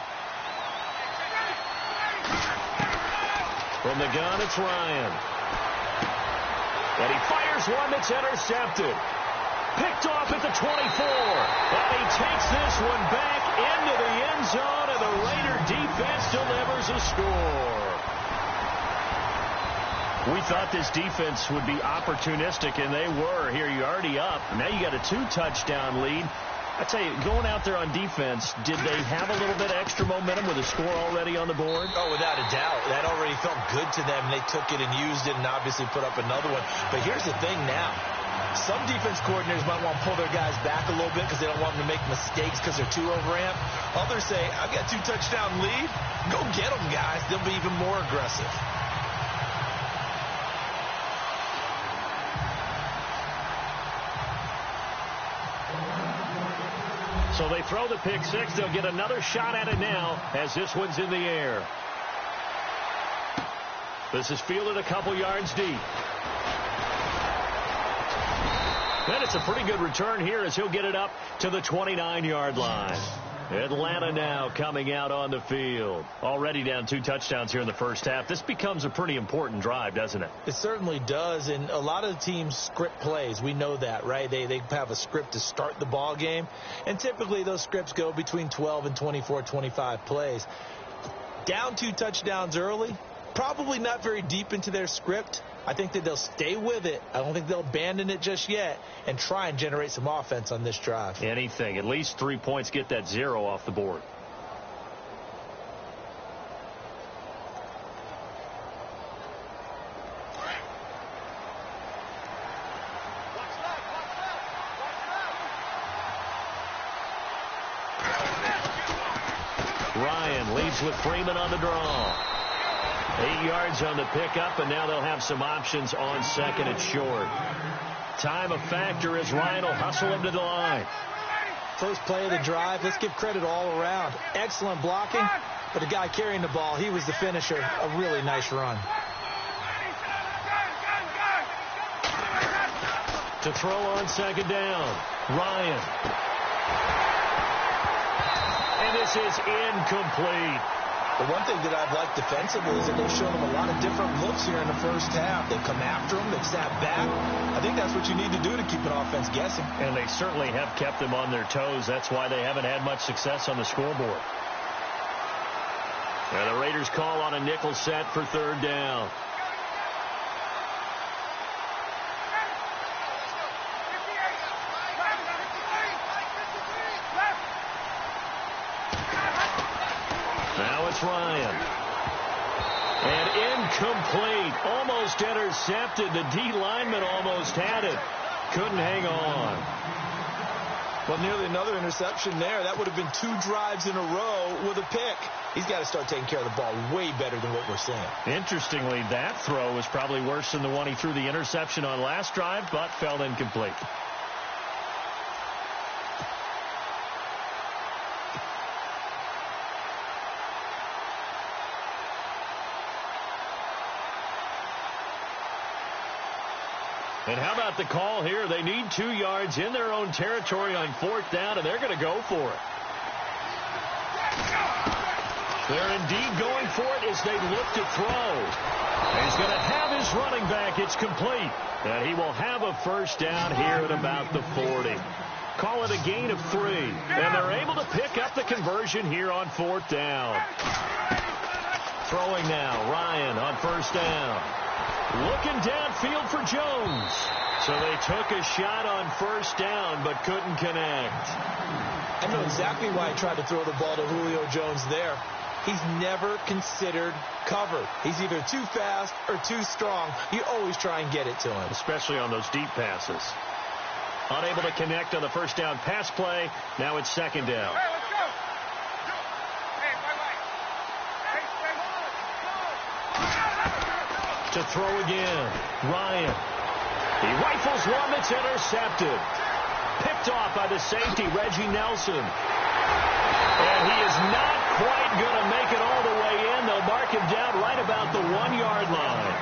S2: From the gun, it's Ryan. And he fires one that's intercepted. Picked off at the 24. And he takes this one back into the end zone, and the Raider defense delivers a score. We thought this defense would be opportunistic, and they were. Here, you're already up. Now you got a 2-touchdown lead. I tell you, going out there on defense, did they have a little bit of extra momentum with a score already on the board?
S3: Oh, without a doubt. That already felt good to them. They took it and used it and obviously put up another one. But here's the thing now. Some defense coordinators might want to pull their guys back a little bit because they don't want them to make mistakes because they're too overamped. Others say, I've got 2-touchdown lead. Go get them, guys. They'll be even more aggressive.
S2: So they throw the pick six. They'll get another shot at it now as this one's in the air. This is fielded a couple yards deep. Then it's a pretty good return here as he'll get it up to the 29-yard line. Atlanta now coming out on the field. Already down 2 touchdowns here in the first half. This becomes a pretty important drive, doesn't it?
S3: It certainly does, and a lot of teams script plays. We know that, right? They have a script to start the ball game, and typically those scripts go between 12 and 24, 25 plays. Down 2 touchdowns early, probably not very deep into their script. I think that they'll stay with it. I don't think they'll abandon it just yet and try and generate some offense on this drive.
S2: Anything. At least 3 points. Get that 0 off the board. Ryan leads with Freeman on the draw. 8 yards on the pickup, and now they'll have some options on second and short. Time a factor as Ryan will hustle him to the line.
S3: first play of the drive. Let's give credit all around. Excellent blocking, but the guy carrying the ball, he was the finisher. A really nice run.
S2: To throw on second down, Ryan. And this is incomplete.
S3: The one thing that I've liked defensively is that they've shown them a lot of different looks here in the first half. They've come after them. They've sat back. I think that's what you need to do to keep an offense guessing.
S2: And they certainly have kept them on their toes. That's why they haven't had much success on the scoreboard. And the Raiders call on a nickel set for third down. Now it's Ryan. And incomplete. Almost intercepted. The D lineman almost had it. Couldn't hang on.
S3: Well, nearly another interception there. That would have been 2 drives in a row with a pick. He's got to start taking care of the ball way better than what we're seeing.
S2: Interestingly, that throw was probably worse than the one he threw the interception on last drive, but fell incomplete. And how about the call here? They need 2 yards in their own territory on fourth down, and they're going to go for it. They're indeed going for it as they look to throw. He's going to have his running back. It's complete. And he will have a first down here at about the 40. Call it a gain of 3. And they're able to pick up the conversion here on fourth down. Throwing now, Ryan on first down. Looking downfield for Jones. So they took a shot on first down but couldn't connect.
S3: I know exactly why he tried to throw the ball to Julio Jones there. He's never considered cover. He's either too fast or too strong. You always try and get it to him.
S2: Especially on those deep passes. Unable to connect on the first down pass play. Now it's second down.
S7: Hey, let's go.
S2: To throw again, Ryan. He rifles one that's intercepted. Picked off by the safety, Reggie Nelson. And he is not quite going to make it all the way in. They'll mark him down right about the 1-yard line.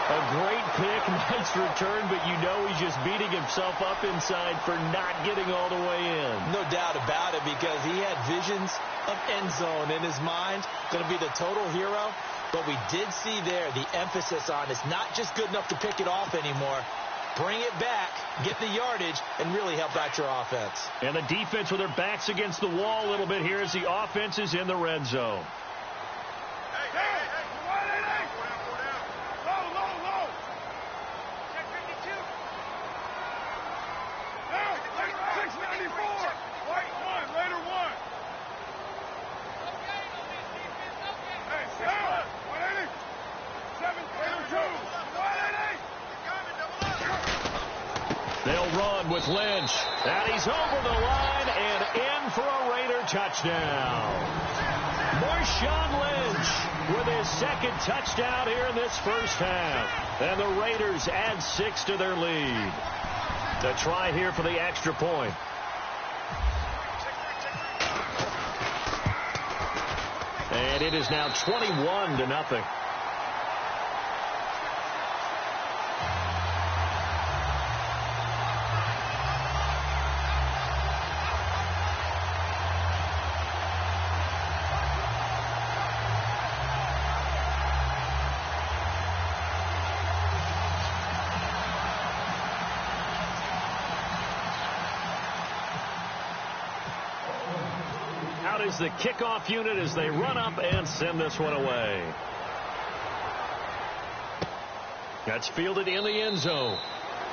S2: A great pick, nice return, but you know he's just beating himself up inside for not getting all the way in.
S3: No doubt about it, because he had visions of end zone in his mind. Going to be the total hero. But we did see there the emphasis on it's not just good enough to pick it off anymore. Bring it back, get the yardage, and really help out your offense.
S2: And the defense with their backs against the wall a little bit here as the offense is in the red zone. They'll run with Lynch. And he's over the line and in for a Raider touchdown. Marshawn Lynch with his second touchdown here in this first half. And the Raiders add 6 to their lead. To try here for the extra point. And it is now 21-0. Out is the kickoff unit as they run up and send this one away. That's fielded in the end zone.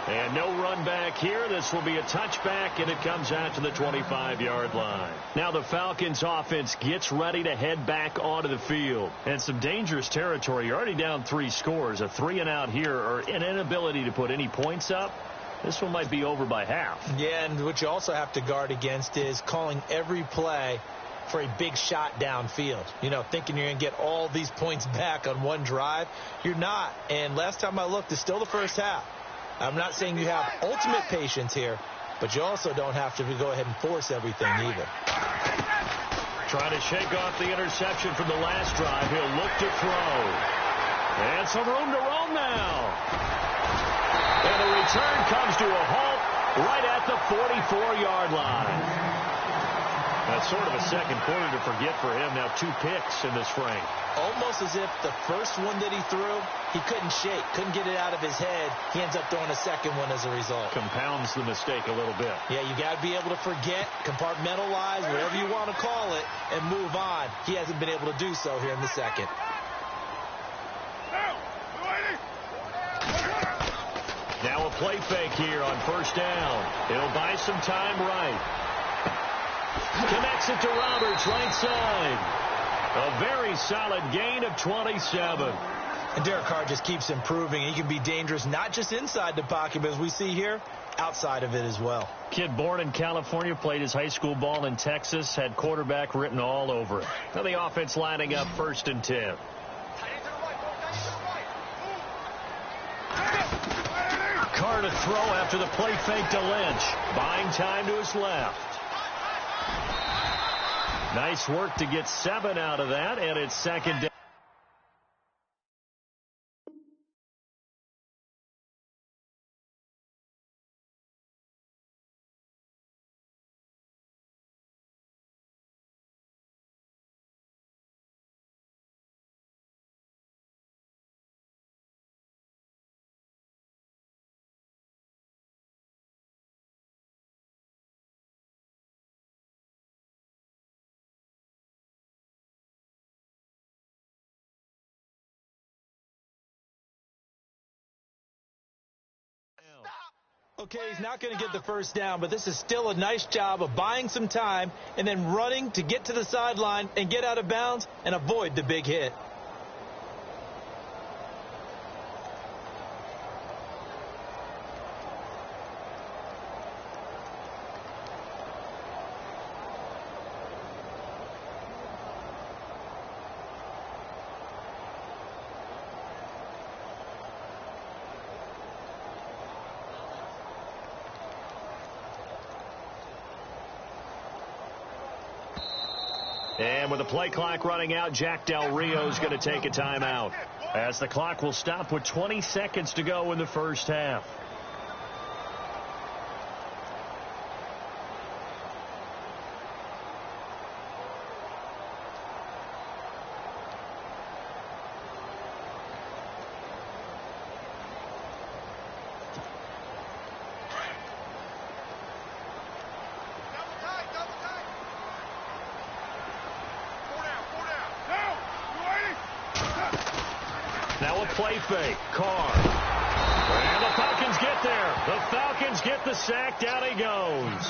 S2: And no run back here. This will be a touchback, and it comes out to the 25-yard line. Now the Falcons offense gets ready to head back onto the field. And some dangerous territory. You're already down 3 scores. A 3-and-out here, or an inability to put any points up. This one might be over by half.
S3: Yeah, and what you also have to guard against is calling every play for a big shot downfield. You know, thinking you're going to get all these points back on one drive. You're not. And last time I looked, it's still the first half. I'm not saying you have ultimate patience here, but you also don't have to go ahead and force everything either.
S2: Trying to shake off the interception from the last drive. He'll look to throw. And some room to roam now. And the return comes to a halt right at the 44-yard line. That's sort of a second quarter to forget for him. Now 2 picks in this frame.
S3: Almost as if the first one that he threw, he couldn't shake, couldn't get it out of his head. He ends up throwing a second one as a result.
S2: Compounds the mistake a little bit.
S3: Yeah, you got to be able to forget, compartmentalize, whatever you want to call it, and move on. He hasn't been able to do so here in the second.
S2: Now a play fake here on first down. He'll buy some time right. Connects it to Roberts, right side. A very solid gain of 27.
S3: And Derek Carr just keeps improving. He can be dangerous not just inside the pocket, but as we see here, outside of it as well.
S2: Kid born in California, played his high school ball in Texas, had quarterback written all over it. Now the offense lining up 1st and 10. Carr to throw after the play fake to Lynch. Buying time to his left. Nice work to get 7 out of that, and it's 2nd down.
S3: Okay, he's not going to get the first down, but this is still a nice job of buying some time and then running to get to the sideline and get out of bounds and avoid the big hit.
S2: And with the play clock running out, Jack Del Rio is going to take a timeout, as the clock will stop with 20 seconds to go in the first half. Now a play fake. Carr. And the Falcons get there. The Falcons get the sack. Down he goes.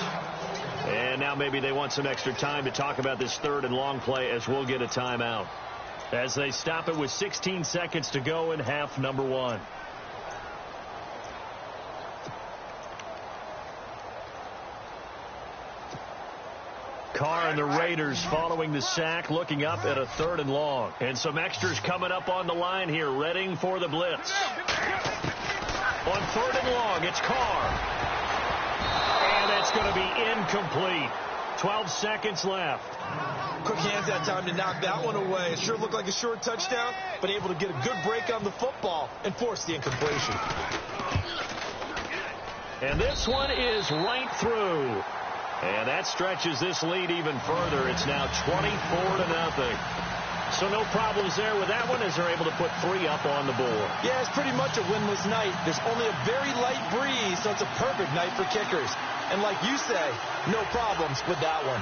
S2: And now maybe they want some extra time to talk about this 3rd and long play, as we'll get a timeout, as they stop it with 16 seconds to go in half number 1. Carr and the Raiders following the sack, looking up at a 3rd and long. And some extras coming up on the line here, readying for the blitz. On 3rd and long, it's Carr. And it's going to be incomplete. 12 seconds left.
S3: Quick hands that time to knock that one away. It sure looked like a short touchdown, but able to get a good break on the football and force the incompletion.
S2: And this one is right through. And that stretches this lead even further. It's now 24-0. So no problems there with that one, as they're able to put 3 up on the board. Yeah, it's pretty much a winless night. There's only a very light breeze, so it's a perfect night for kickers. And like you say, no problems with that one.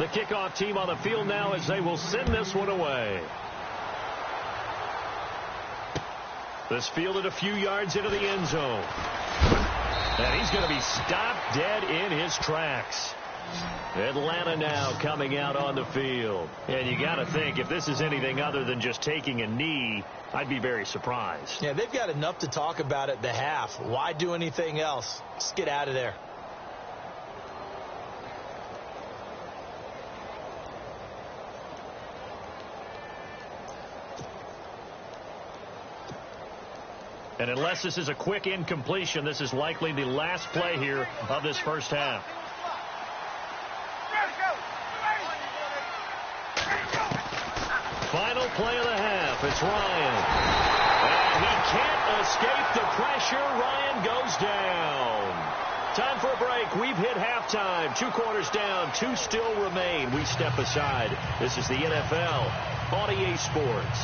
S2: The kickoff team on the field now, as they will send this one away. This fielded a few yards into the end zone. And he's going to be stopped dead in his tracks. Atlanta now coming out on the field. And you got to think, if this is anything other than just taking a knee, I'd be very surprised.
S3: Yeah, they've got enough to talk about at the half. Why do anything else? Just get out of there.
S2: And unless this is a quick incompletion, this is likely the last play here of this first half. Final play of the half. It's Ryan. And he can't escape the pressure. Ryan goes down. Time for a break. We've hit halftime. 2 quarters down. 2 still remain. We step aside. This is the NFL on EA Sports.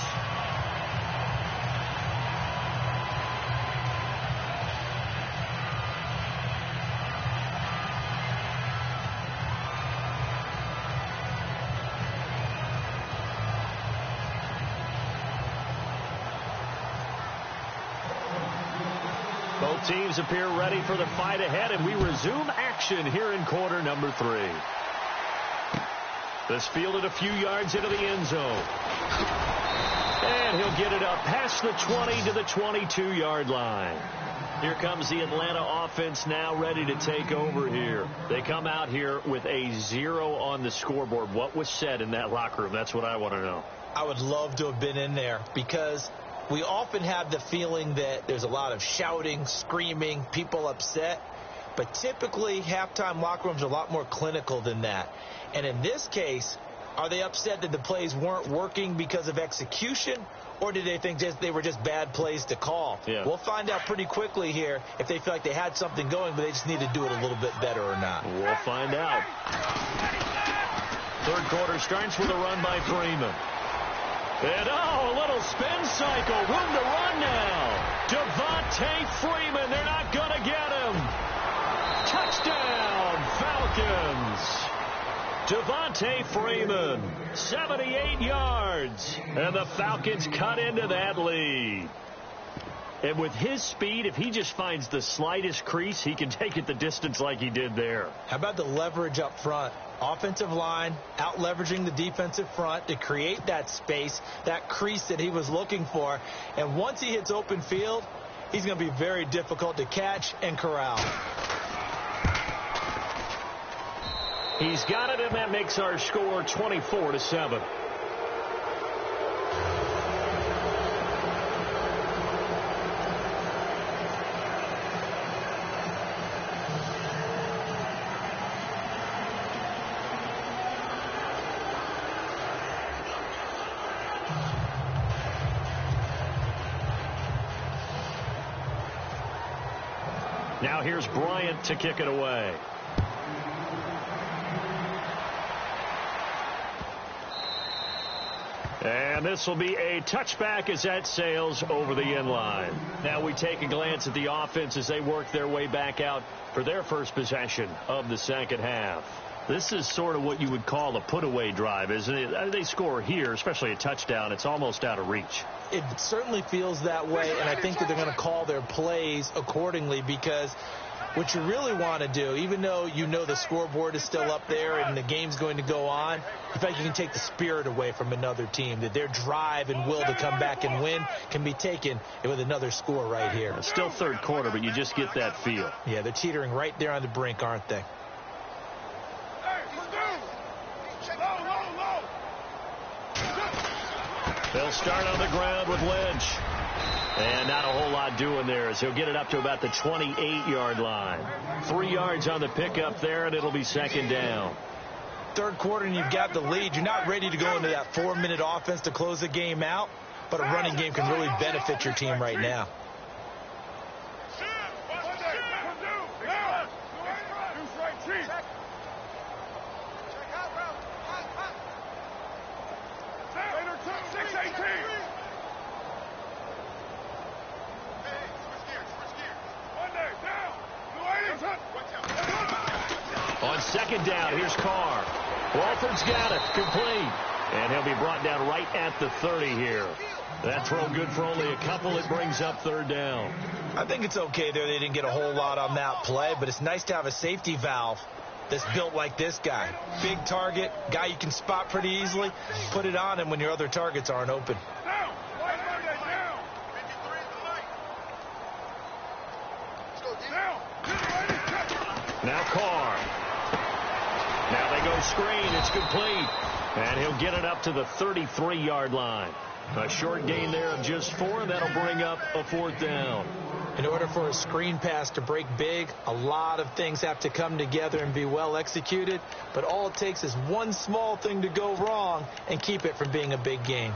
S2: Both teams appear ready for the fight ahead, and we resume action here in quarter number 3. This fielded a few yards into the end zone. And he'll get it up past the 20 to the 22-yard line. Here comes the Atlanta offense now ready to take over here. They come out here with a 0 on the scoreboard. What was said in that locker room? That's what I want to know.
S3: I would love to have been in there because we often have the feeling that there's a lot of shouting, screaming, people upset. But typically, halftime locker rooms are a lot more clinical than that. And in this case, are they upset that the plays weren't working because of execution? Or did they think they were just bad plays to call?
S2: Yeah.
S3: We'll find out pretty quickly here if they feel like they had something going, but they just need to do it a little bit better or not.
S2: We'll find out. Third quarter starts with a run by Freeman. And, a little spin cycle. Room to run now. Devontae Freeman. They're not going to get him. Touchdown, Falcons. Devontae Freeman, 78 yards. And the Falcons cut into that lead. And with his speed, if he just finds the slightest crease, he can take it the distance like he did there.
S3: How about the leverage up front? Offensive line out leveraging the defensive front to create that space, that crease that he was looking for. And once he hits open field, he's going to be very difficult to catch and corral.
S2: He's got it, and that makes our score 24-7. Now here's Bryant to kick it away. And this will be a touchback as that sails over the end line. Now we take a glance at the offense as they work their way back out for their first possession of the second half. This is sort of what you would call a put-away drive, isn't it? They score here, especially a touchdown. It's almost out of reach.
S3: It certainly feels that way, and I think that they're going to call their plays accordingly because what you really want to do, even though you know the scoreboard is still up there and the game's going to go on, in fact, you can take the spirit away from another team, that their drive and will to come back and win can be taken with another score right here.
S2: It's still third quarter, but you just get that feel.
S3: Yeah, they're teetering right there on the brink, aren't they?
S2: They'll start on the ground with Lynch. And not a whole lot doing there as he'll get it up to about the 28-yard line. 3 yards on the pickup there, and it'll be second down.
S3: Third quarter, and you've got the lead. You're not ready to go into that 4-minute offense to close the game out, but a running game can really benefit your team right now.
S2: On second down, here's Carr. Walford's got it, complete. And he'll be brought down right at the 30 here. That throw good for only a couple. It brings up third down.
S3: I think it's okay there. They didn't get a whole lot on that play, but it's nice to have a safety valve that's built like this guy. Big target, guy you can spot pretty easily. Put it on him when your other targets aren't open.
S2: Now Carr. Now they go screen. It's complete. And he'll get it up to the 33-yard line. A short gain there of just 4, and that'll bring up a 4th down.
S3: In order for a screen pass to break big, a lot of things have to come together and be well executed. But all it takes is one small thing to go wrong and keep it from being a big gain.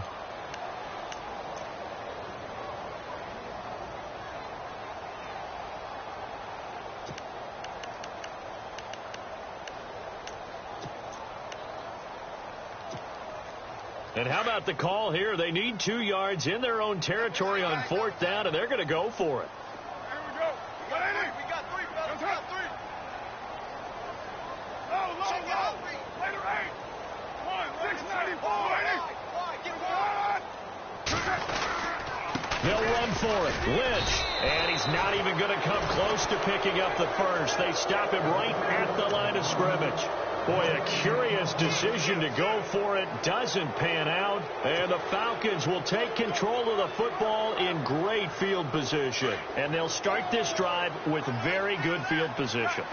S2: And how about the call here? They need 2 yards in their own territory on 4th down, and they're going to go for it.
S1: Here we go. We got 3, fellas. We got 3. Low. Later 8. 694.
S2: They'll run for it. Lynch. And he's not even going to come close to picking up the first. They stop him right at the line of scrimmage. Boy, a curious decision to go for it. Doesn't pan out. And the Falcons will take control of the football in great field position. And they'll start this drive with very good field position.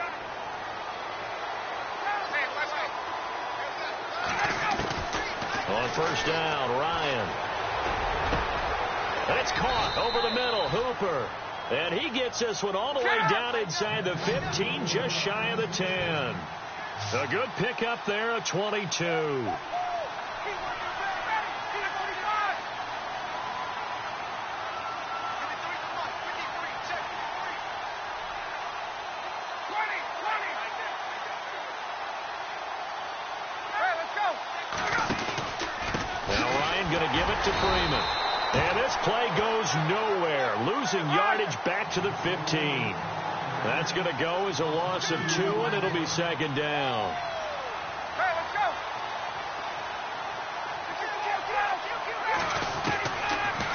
S2: On 1st down, Ryan. And it's caught over the middle. Hooper. And he gets this one all the way down inside the 15, just shy of the 10. A good pickup there of 22. Now Ryan going to give it to Freeman. And this play goes nowhere. Losing yardage back to the 15. That's going to go as a loss of 2, and it'll be 2nd down.
S1: Hey, let's go.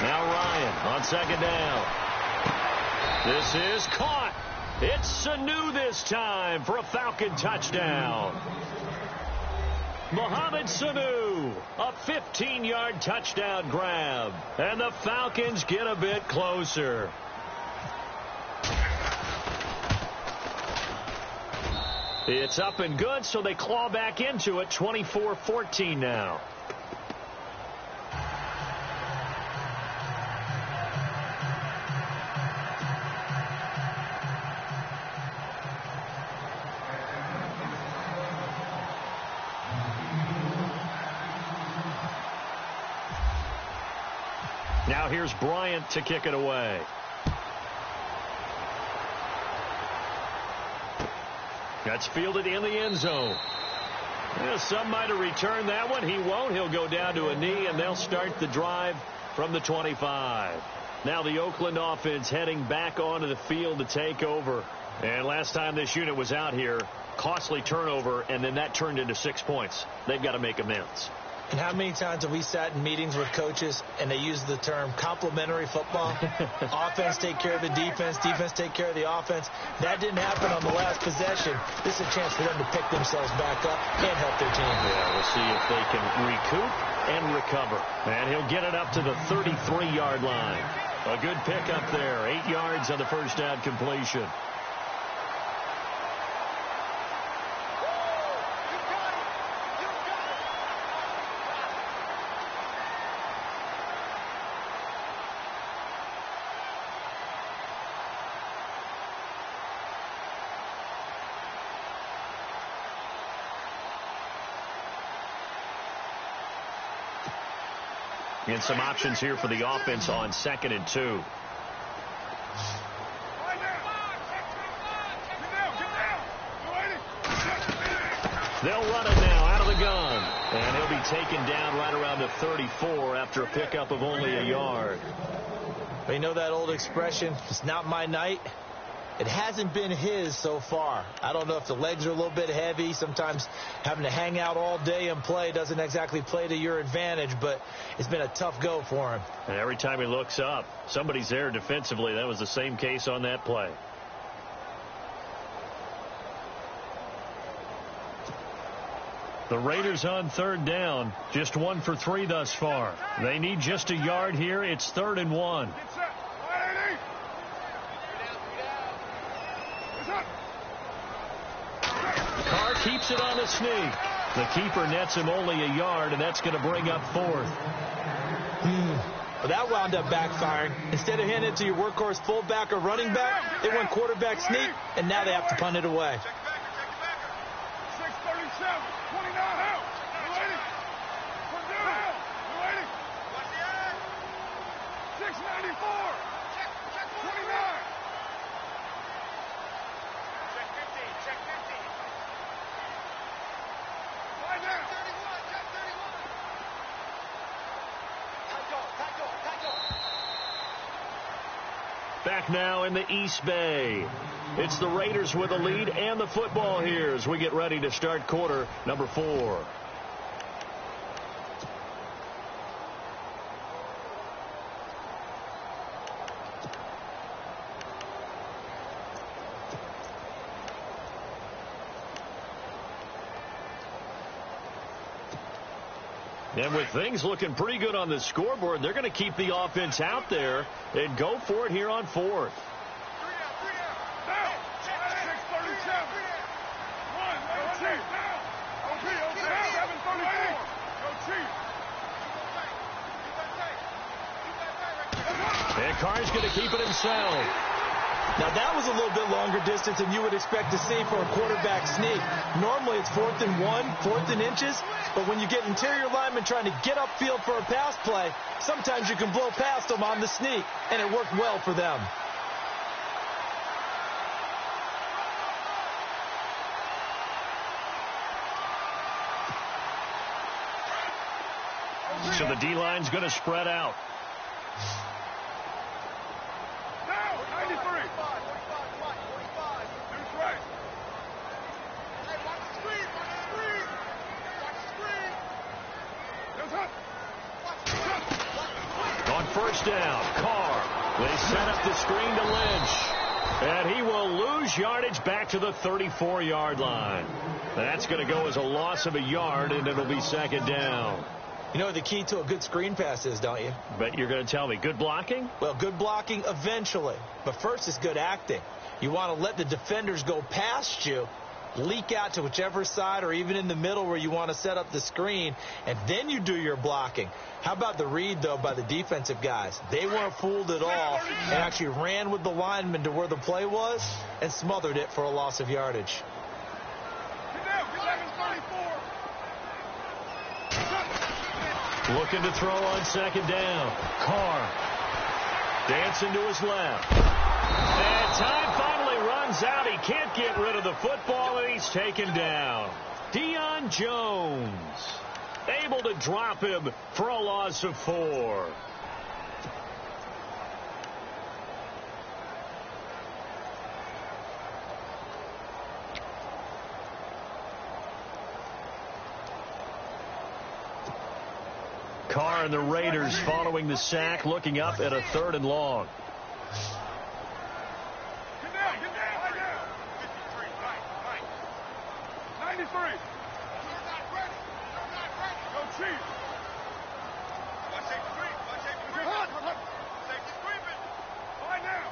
S2: Now Ryan on 2nd down. This is caught. It's Sanu this time for a Falcon touchdown. Mohamed Sanu, a 15-yard touchdown grab. And the Falcons get a bit closer. It's up and good, so they claw back into it. 24-14 now. Now here's Bryant to kick it away. That's fielded in the end zone. Well, some might have returned that one. He won't. He'll go down to a knee, and they'll start the drive from the 25. Now the Oakland offense heading back onto the field to take over. And last time this unit was out here, costly turnover, and then that turned into 6 points. They've got to make amends.
S3: And how many times have we sat in meetings with coaches and they use the term complementary football? Offense take care of the defense, defense take care of the offense. That didn't happen on the last possession. This is a chance for them to pick themselves back up and help their team.
S2: Yeah, we'll see if they can recoup and recover. And he'll get it up to the 33-yard line. A good pickup there. 8 yards on the first down completion. And some options here for the offense on 2nd and 2. They'll run it now out of the gun. And he'll be taken down right around the 34 after a pickup of only a yard.
S3: But you know that old expression, it's not my night? It hasn't been his so far. I don't know if the legs are a little bit heavy. Sometimes having to hang out all day and play doesn't exactly play to your advantage, but it's been a tough go for him.
S2: And every time he looks up, somebody's there defensively. That was the same case on that play. The Raiders on 3rd down, just 1 for 3 thus far. They need just a yard here. It's 3rd and 1. Carr keeps it on the sneak. The keeper nets him only a yard, and that's going to bring up 4th.
S3: Well, that wound up backfiring. Instead of handing it to your workhorse fullback or running back, they went quarterback sneak, and now they have to punt it away.
S1: 637, 29 out. You waiting? Put down out. You waiting? 694, 29. Check 15, check 15. Lie down. 31, check 31.
S2: Back now in the East Bay. It's the Raiders with the lead and the football here as we get ready to start quarter number 4. And with things looking pretty good on the scoreboard, they're going to keep the offense out there and go for it here on 4th.
S1: 3 out. Now, 637. 1, no, OP, 734. Go Chiefs.
S2: And Carr's going to keep it himself.
S3: Now, that was a little bit longer distance than you would expect to see for a quarterback sneak. Normally, it's 4th and 1, 4th and inches. But when you get interior linemen trying to get upfield for a pass play, sometimes you can blow past them on the sneak, and it worked well for them.
S2: So the D-line's going to spread out.
S1: Now, 93. 45. Dude's right. Hey, watch the screen.
S2: On first down, Carr. They set up the screen to Lynch. And he will lose yardage back to the 34-yard line. That's going to go as a loss of a yard, and it'll be 2nd down.
S3: You know what the key to a good screen pass is, don't you?
S2: Bet you're going to tell me. Good blocking?
S3: Well, good blocking eventually. But first is good acting. You want to let the defenders go past you, leak out to whichever side or even in the middle where you want to set up the screen, and then you do your blocking. How about the read, though, by the defensive guys? They weren't fooled at all and actually ran with the lineman to where the play was and smothered it for a loss of yardage.
S2: Looking to throw on 2nd down. Carr dancing to his left. And time finally runs out. He can't get rid of the football, and he's taken down. Deion Jones able to drop him for a loss of 4. Carr and the Raiders following the sack, looking up at a 3rd and long.
S1: Get down, lie down. 53, right. 93. You're not ready. Go Chiefs. Watch safety screen. Safety screen. Lie down.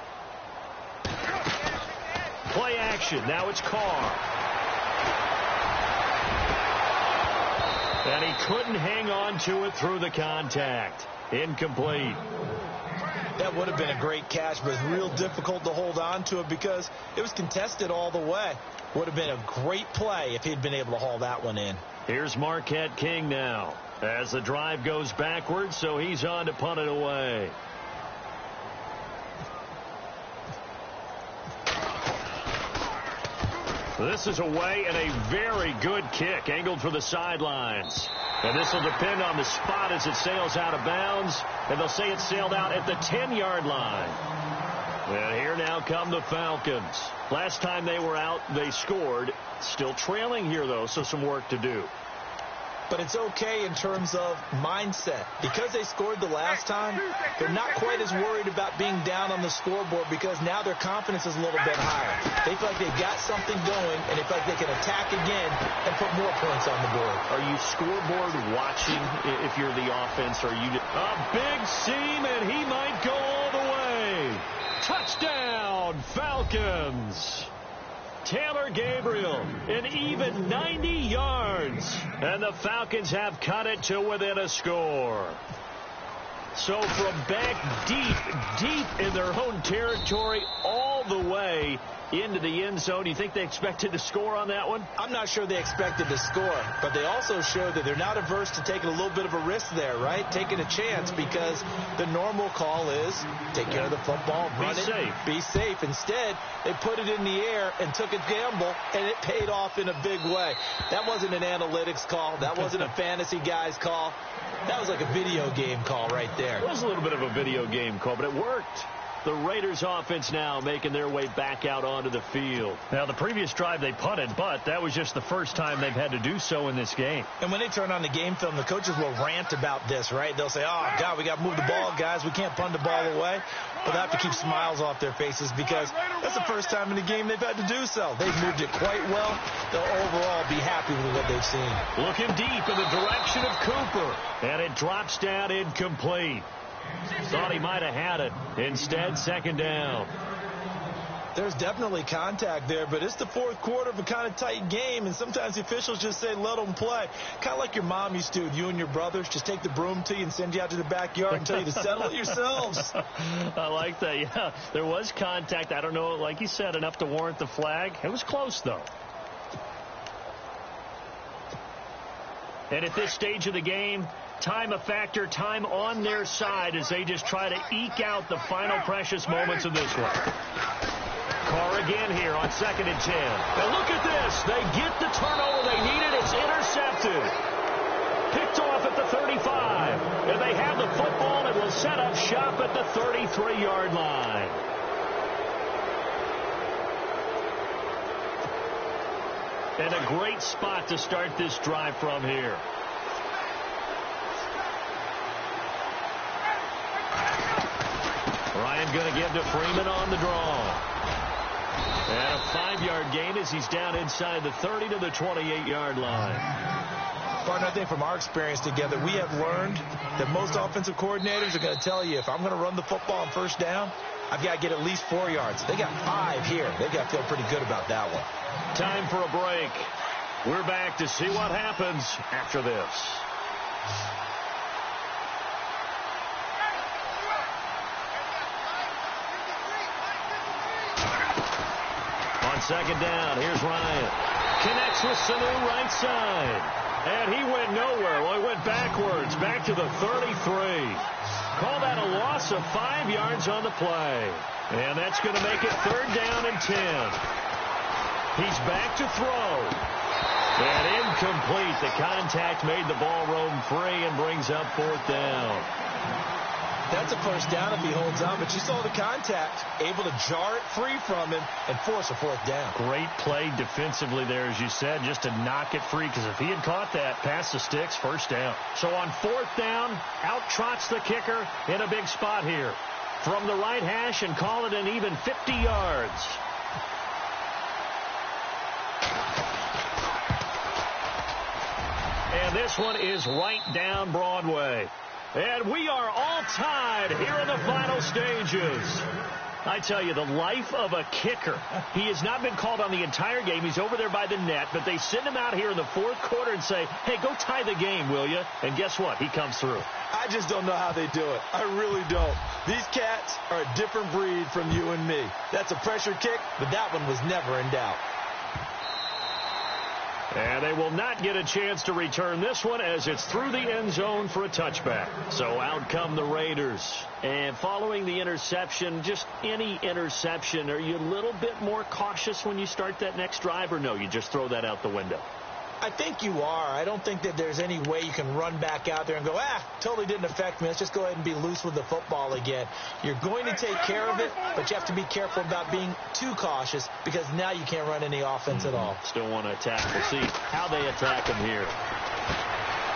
S2: Play action. Now it's Carr. And he couldn't hang on to it through the contact. Incomplete.
S3: That would have been a great catch, but it's real difficult to hold on to it because it was contested all the way. Would have been a great play if he'd been able to haul that one in.
S2: Here's Marquette King now as the drive goes backwards, so he's on to punt it away. This is away and a very good kick angled for the sidelines. And this will depend on the spot as it sails out of bounds. And they'll say it sailed out at the 10-yard line. And here now come the Falcons. Last time they were out, they scored. Still trailing here, though, so some work to do.
S3: But it's okay in terms of mindset. Because they scored the last time, they're not quite as worried about being down on the scoreboard because now their confidence is a little bit higher. They feel like they've got something going, and they feel like they can attack again and put more points on the board.
S2: Are you scoreboard watching if you're the offense? Or are you a big seam, and he might go all the way. Touchdown, Falcons. Taylor Gabriel, an even 90 yards. And the Falcons have cut it to within a score. So from back deep in their own territory all the way into the end zone, do you think they expected to score on that one?
S3: I'm not sure they expected to score, but they also showed that they're not averse to taking a little bit of a risk there, right? Taking a chance, because the normal call is take care of the football, run it, be safe. Instead, they put it in the air and took a gamble, and it paid off in a big way. That wasn't an analytics call. That wasn't a fantasy guy's call. That was like a video game call right there.
S2: It was a little bit of a video game call, but it worked. The Raiders offense now making their way back out onto the field. Now, the previous drive they punted, but that was just the first time they've had to do so in this game.
S3: And when they turn on the game film, the coaches will rant about this, right? They'll say, oh, God, we got to move the ball, guys. We can't punt the ball away. But they have to keep smiles off their faces because that's the first time in the game they've had to do so. They've moved it quite well. They'll overall be happy with what they've seen.
S2: Looking deep in the direction of Cooper, and it drops down incomplete. Thought he might have had it. Instead, second down.
S3: There's definitely contact there, but it's the fourth quarter of a kind of tight game, and sometimes the officials just say, let them play. Kind of like your mom used to, you and your brothers, just take the broom to you and send you out to the backyard and tell you to settle it yourselves.
S2: I like that, yeah. There was contact. I don't know, like you said, enough to warrant the flag. It was close, though. And at this stage of the game, time a factor, time on their side as they just try to eke out the final precious moments of this one. Carr again here on 2nd and 10. And look at this. They get the turnover they needed. It's intercepted. Picked off at the 35. And they have the football and will set up shop at the 33-yard line. And a great spot to start this drive from here. Ryan going to give to Freeman on the draw. And a 5-yard gain as he's down inside the 30 to the 28-yard line.
S3: Partner, I think from our experience together, we have learned that most offensive coordinators are going to tell you, if I'm going to run the football on first down, I've got to get at least 4 yards. They got 5 here. They've got to feel pretty good about that one.
S2: Time for a break. We're back to see what happens after this. On second down, here's Ryan. Connects with Sanu right side. And he went nowhere. Well, he went backwards, back to the 33. Call that a loss of 5 yards on the play. And that's going to make it 3rd down and 10. He's back to throw. And incomplete. The contact made the ball roam free and brings up 4th down.
S3: That's a first down if he holds on, but you saw the contact, able to jar it free from him and force a 4th down.
S2: Great play defensively there, as you said, just to knock it free, because if he had caught that, past the sticks, 1st down. So on 4th down, out trots the kicker in a big spot here. From the right hash and call it an even 50 yards. And this one is right down Broadway. And we are all tied here in the final stages. I tell you, the life of a kicker. He has not been called on the entire game. He's over there by the net, but they send him out here in the 4th quarter and say, hey, go tie the game, will you? And guess what? He comes through.
S3: I just don't know how they do it. I really don't. These cats are a different breed from you and me. That's a pressure kick, but that one was never in doubt.
S2: And they will not get a chance to return this one as it's through the end zone for a touchback. So out come the Raiders. And following the interception, just any interception, are you a little bit more cautious when you start that next drive, or no, you just throw that out the window?
S3: I think you are. I don't think that there's any way you can run back out there and go, totally didn't affect me. Let's just go ahead and be loose with the football again. You're going to take care of it, but you have to be careful about being too cautious because now you can't run any offense at all.
S2: Still want to attack. We'll see how they attack him here.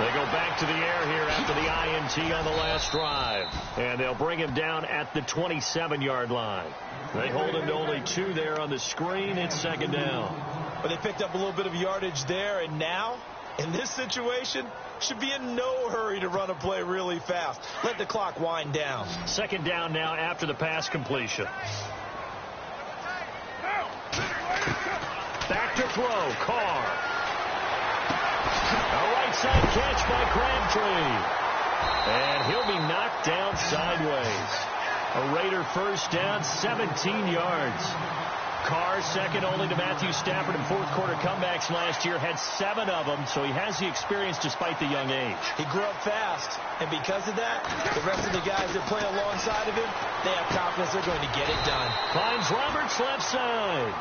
S2: They go back to the air here after the INT on the last drive. And they'll bring him down at the 27-yard line. They hold him to only 2 there on the screen. It's 2nd down.
S3: But they picked up a little bit of yardage there, and now, in this situation, should be in no hurry to run a play really fast. Let the clock wind down.
S2: 2nd down now after the pass completion. Back to throw, Carr. A right side catch by Crabtree. And he'll be knocked down sideways. A Raider first down, 17 yards. Carr second only to Matthew Stafford in fourth quarter comebacks last year. Had 7 of them, so he has the experience despite the young age.
S3: He grew up fast, and because of that, the rest of the guys that play alongside of him, they have confidence they're going to get it done.
S2: Finds Roberts left side.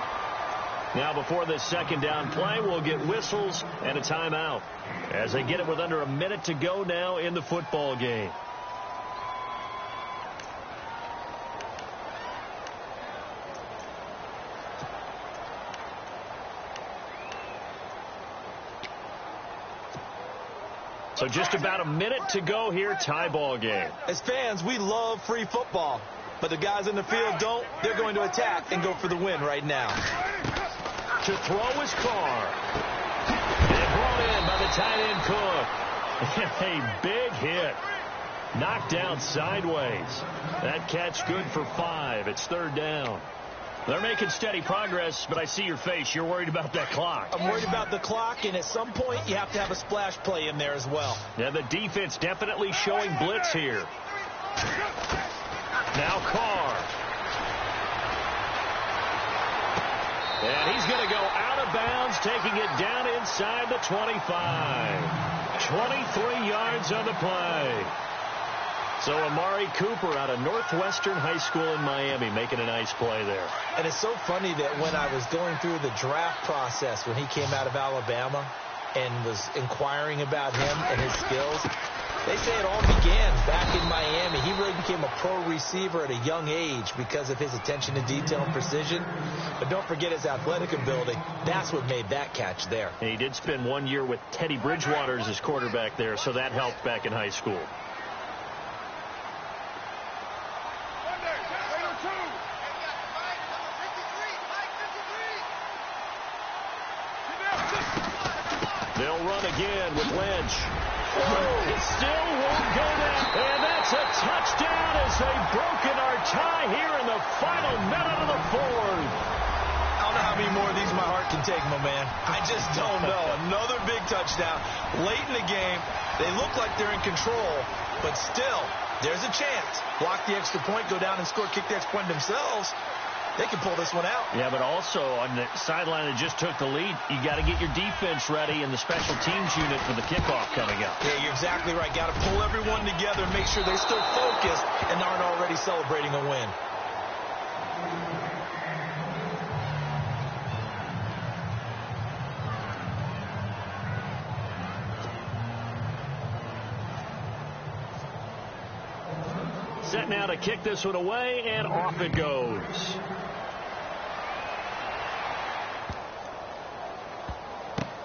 S2: Now before this second down play, we'll get whistles and a timeout as they get it with under a minute to go now in the football game. So just about a minute to go here, tie ball game.
S3: As fans, we love free football, but the guys in the field don't. They're going to attack and go for the win right now.
S2: To throw is Carr. And brought in by the tight end Cook. A big hit. Knocked down sideways. That catch good for 5. It's third down. They're making steady progress, but I see your face. You're worried about that clock.
S3: I'm worried about the clock, and at some point, you have to have a splash play in there as well.
S2: Yeah, the defense definitely showing blitz here. Now Carr. And he's going to go out of bounds, taking it down inside the 25. 23 yards on the play. So Amari Cooper out of Northwestern High School in Miami making a nice play there.
S3: And it's so funny that when I was going through the draft process when he came out of Alabama and was inquiring about him and his skills, they say it all began back in Miami. He really became a pro receiver at a young age because of his attention to detail and precision. But don't forget his athletic ability. That's what made that catch there.
S2: And he did spend 1 year with Teddy Bridgewater as his quarterback there, so that helped back in high school. They'll run again with Lynch. It still won't go down. And that's a touchdown as they've broken our tie here in the final minute of the fourth.
S3: I don't know how many more of these my heart can take, my man. I just don't know. Another big touchdown. Late in the game, they look like they're in control, but still, there's a chance. Block the extra point, go down and score, kick the extra point themselves. They can pull this one out.
S2: Yeah, but also on the sideline that just took the lead, you got to get your defense ready and the special teams unit for the kickoff coming up.
S3: Yeah, you're exactly right. Got to pull everyone together and make sure they're still focused and aren't already celebrating a win.
S2: Set now to kick this one away, and off it goes.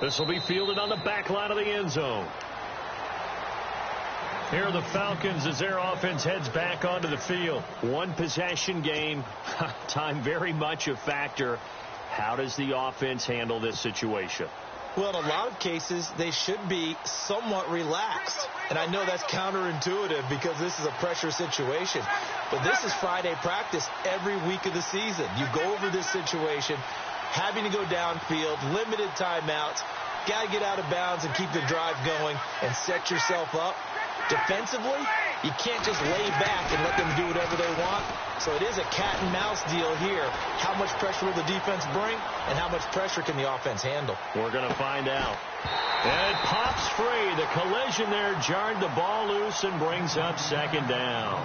S2: This will be fielded on the back line of the end zone. Here are the Falcons as their offense heads back onto the field. One possession game. Time very much a factor. How does the offense handle this situation?
S3: Well, in a lot of cases, they should be somewhat relaxed. And I know that's counterintuitive because this is a pressure situation. But this is Friday practice every week of the season. You go over this situation, having to go downfield, limited timeouts, got to get out of bounds and keep the drive going and set yourself up. Defensively, you can't just lay back and let them do whatever they want. So it is a cat and mouse deal here. How much pressure will the defense bring and how much pressure can the offense handle?
S2: We're going to find out. And it pops free. The collision there jarred the ball loose and brings up second down.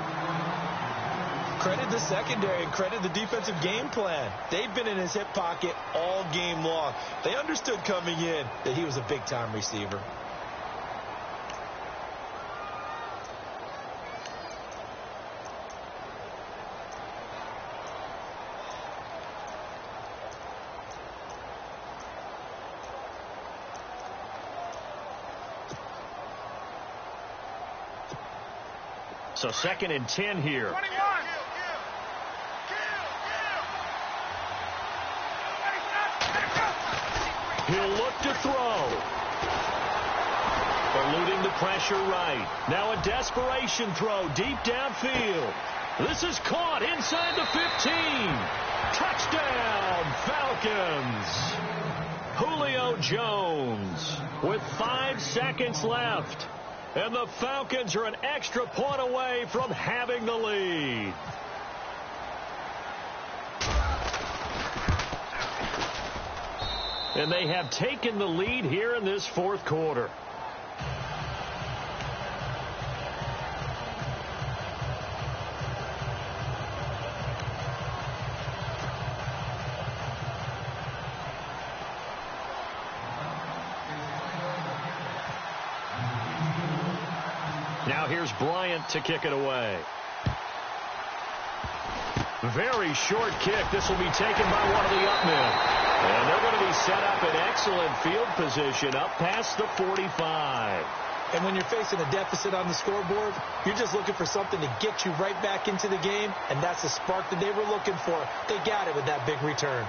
S3: Credit the secondary and credit the defensive game plan. They've been in his hip pocket all game long. They understood coming in that he was a big-time receiver.
S2: So 2nd and 10 here. 21. He'll look to throw. Eluding the pressure right. Now a desperation throw deep downfield. This is caught inside the 15. Touchdown, Falcons. Julio Jones with 5 seconds left. And the Falcons are an extra point away from having the lead. And they have taken the lead here in this fourth quarter. Now here's Bryant to kick it away. Very short kick. This will be taken by one of the up men. And they're going to be set up in excellent field position up past the 45.
S3: And when you're facing a deficit on the scoreboard, you're just looking for something to get you right back into the game, and that's the spark that they were looking for. They got it with that big return.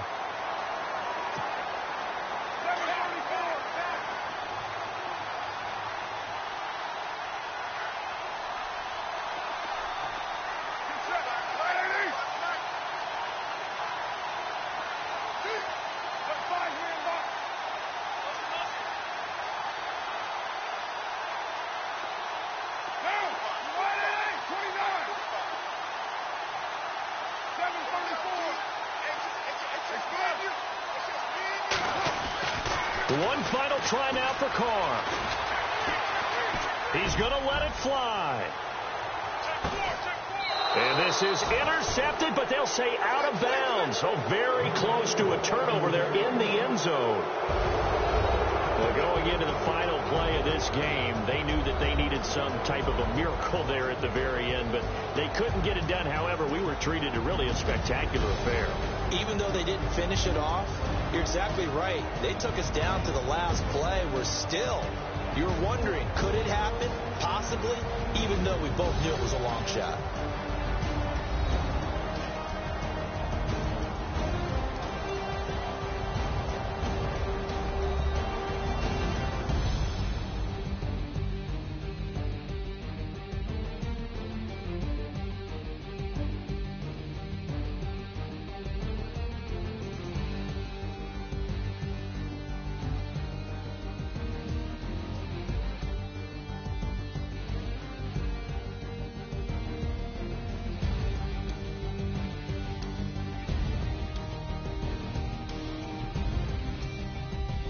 S2: One final try now for Carr. He's going to let it fly. And this is intercepted, but they'll say out of bounds. So very close to a turnover there in the end zone. Well, going into the final play of this game, they knew that they needed some type of a miracle there at the very end, but they couldn't get it done. However, we were treated to really a spectacular affair.
S3: Even though they didn't finish it off, you're exactly right. They took us down to the last play. We're still, you're wondering, could it happen? Possibly, even though we both knew it was a long shot.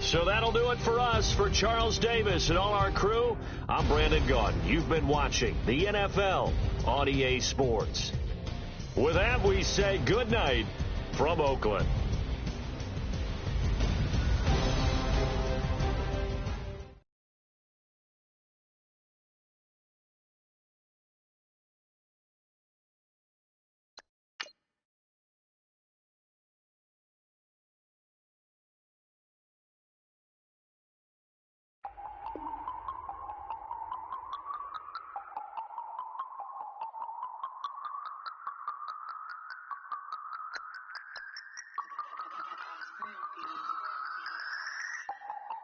S2: So that'll do it for us. For Charles Davis and all our crew, I'm Brandon Gaudin. You've been watching the NFL on EA Sports. With that, we say good night from Oakland.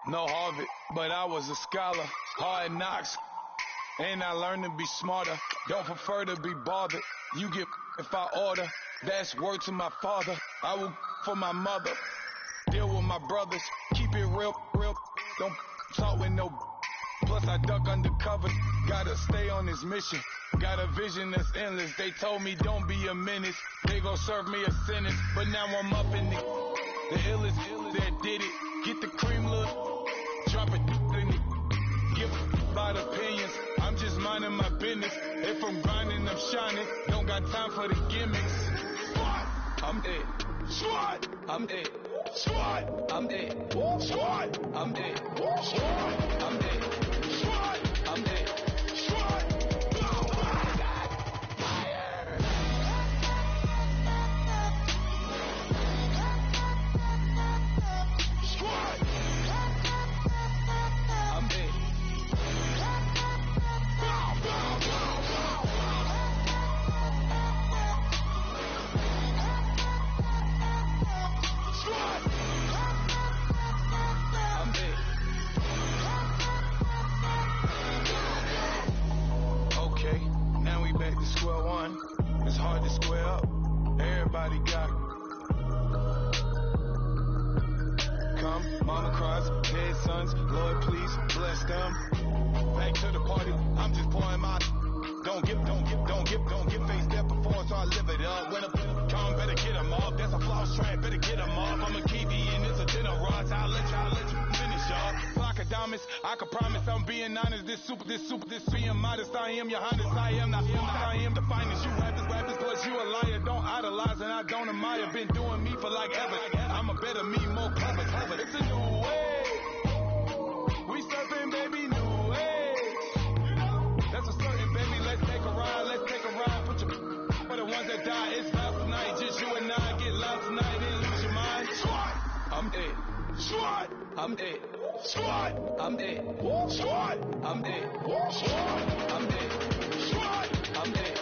S7: No Harvard, but I was a scholar. Hard knocks, and I learned to be smarter. Don't prefer to be bothered. You get if I order. That's word to my father. I will for my mother. Deal with my brothers. Keep it real. Don't talk with no. Plus I duck undercover. Gotta stay on this mission. Got a vision that's endless. They told me don't be a menace. They gon' serve me a sentence. But now I'm up in the illest that did it. Get the cream, look. Drop it in it. Give about opinions. I'm just minding my business. If I'm grinding, I'm shining. Don't got time for the gimmicks. Squad, I'm it. Squad, I'm it. Squad, I'm it. Squad, I'm it. Squad, I'm it. Squad, I'm it. Squad, Mama cries, dead sons, Lord please bless them. Back to the party, I'm just pouring my. Don't get face that before, so I live it up. When a come, better get them up. That's a floss track, better get them up. I'm a kiwi and it's a dinner rush. I'll let you finish up. Flockadamus, I can promise I'm being honest. This being modest. I am your highness. I am not I am the finest. You rappers, plus you a liar. Don't idolize and I don't admire. Been doing me for like ever. I'm a better me, more clever. It's a new way. We stepping, baby, new way. That's a certain, baby. Let's take a ride. Put your for the ones that die. It's love tonight. Just you and I get loud tonight and lose your mind. I'm it. I'm it. I'm it. I'm it. I'm it. I'm it.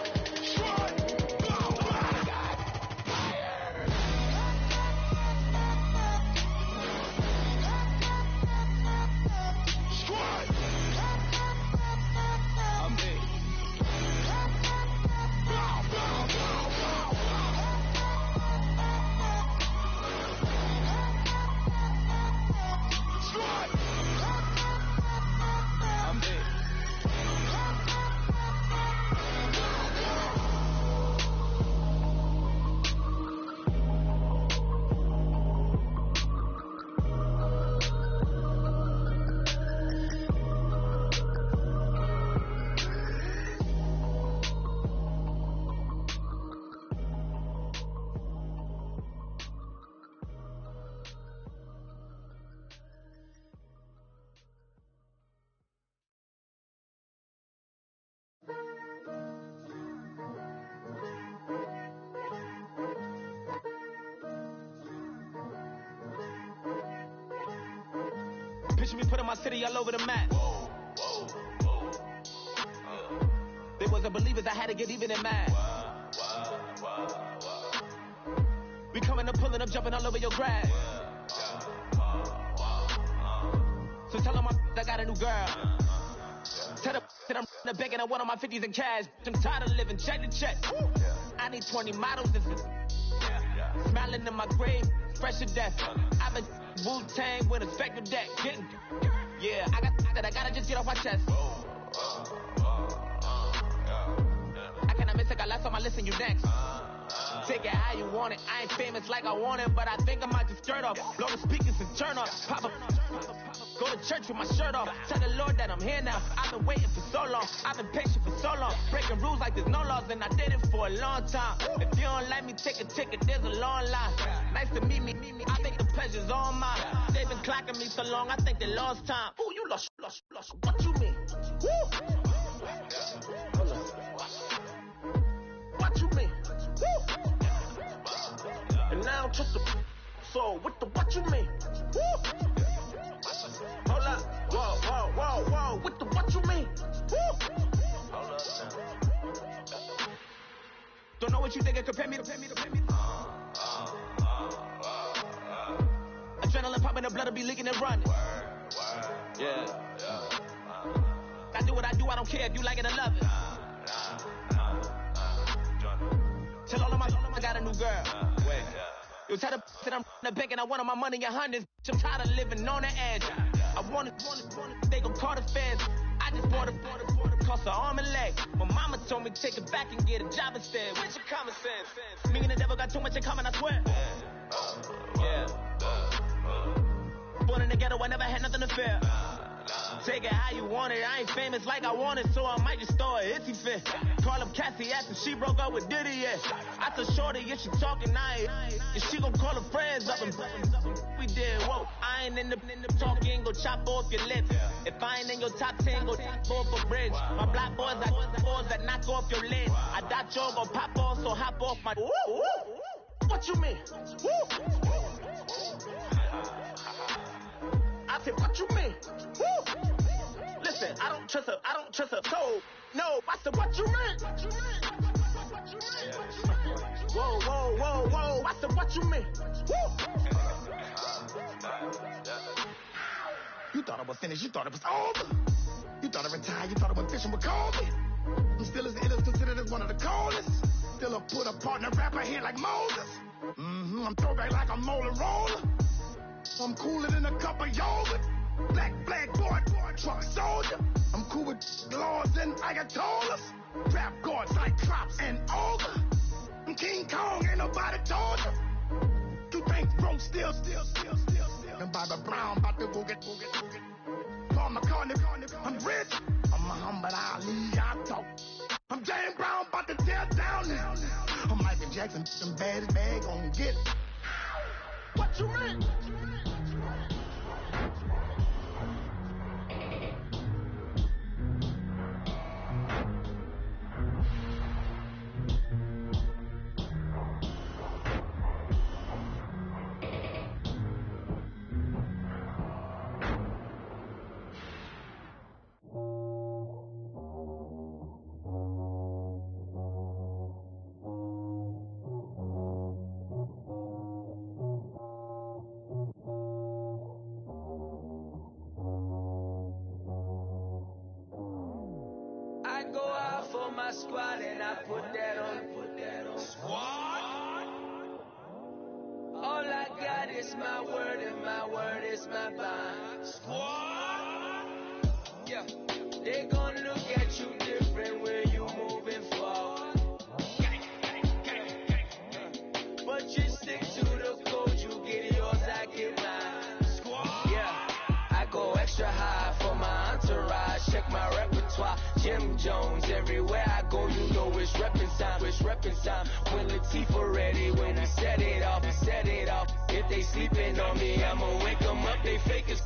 S6: Picture me putting my city all over the map. They wasn't believers, I had to get even and mad. We coming up, pulling up, jumping all over your grass. So tell them I got a new girl. Tell them that I'm in the bank and I want all my 50s in cash. I'm tired of living check to check. I need 20 models. Smiling in my grave, fresh to death. I've been Wu-Tang with a spectral deck. Yeah, I gotta just get off my chest. I cannot miss it, I last on my list and you next. Take it how you want it. I ain't famous like I want it, but I think I might just skirt off. Blow the speakers and turn off. Pop up. Go to church with my shirt off. Tell the Lord that I'm here now. I've been waiting for so long. I've been patient for so long. Breaking rules like there's no laws, and I did it for a long time. If you don't like me, take a ticket. There's a long line. Nice to meet me. I think the pleasure's all mine. They've been clocking me so long, I think they lost time. Ooh, you lost. What you mean? Woo! What you mean? Woo! And now I'm just a so what you mean? Woo! Hold up, whoa, what you mean? Woo! Hold up now. Don't know what you think it compare me to. Adrenaline popping, the blood'll be leaking and running. Yeah. I do what I do, I don't care if you like it or love it. Tell all of my I got a new girl. Wait. You tell the that I'm in the bank and I want all my money in hundreds. I'm tired of living on the edge. I want it, they gon' call the feds. I just bought it, cost an arm and leg. My mama told me take it back and get a job instead. Where's your common sense? Me and the devil got too much in common, I swear. Yeah. Born in the ghetto, I never had nothing to fear. Take it how you want it. I ain't famous like I want it, so I might just throw a hissy fit. Call up Cassie after she broke up with Diddy, yeah. I told Shorty if she talking, and she gon' call her friends up and we did, whoa. I ain't in the talking, go chop off your lips. If I ain't in your top 10, go chop off a bridge. My black boys that knock off your lid. I doubt y'all gon' pop off, so hop off my. What you mean? I said, what you mean? Woo! Listen, I don't trust her. So, no, I said, what you mean? Whoa. I said, what you mean? Woo! You thought I was finished, you thought it was over. You thought I retired, you thought I went fishing with Kobe. I'm still as ill as considered as one of the coldest. Still a put a partner rapper here like Moses. I'm throwback like a molar roller.
S8: I'm cooler than a cup of yogurt. Black boy, truck soldier. I'm cool with laws and ayatollahs. Rap gods like Crops and Olga. I'm King Kong, ain't nobody told you. You think broke still. And Bobby Brown about to go get. Paul McCartney, I'm rich. I'm Muhammad Ali, I talk. I'm James Brown, about to tear down now. I'm Michael Jackson, them bad gon' get it. What you mean?
S9: Squad and I put that on squad. All I got is my word and my word is my bond. Squad. Yeah, they gon' look at you different when you moving forward. But you stick to the code, you get yours, I get mine. Squad. Yeah, I go extra high for my entourage. Check my repertoire. Jim Jones, everywhere I go, you know it's reppin' time. When Latifah ready, when he set it off. If they sleeping on me, I'ma wake them up, they fakers.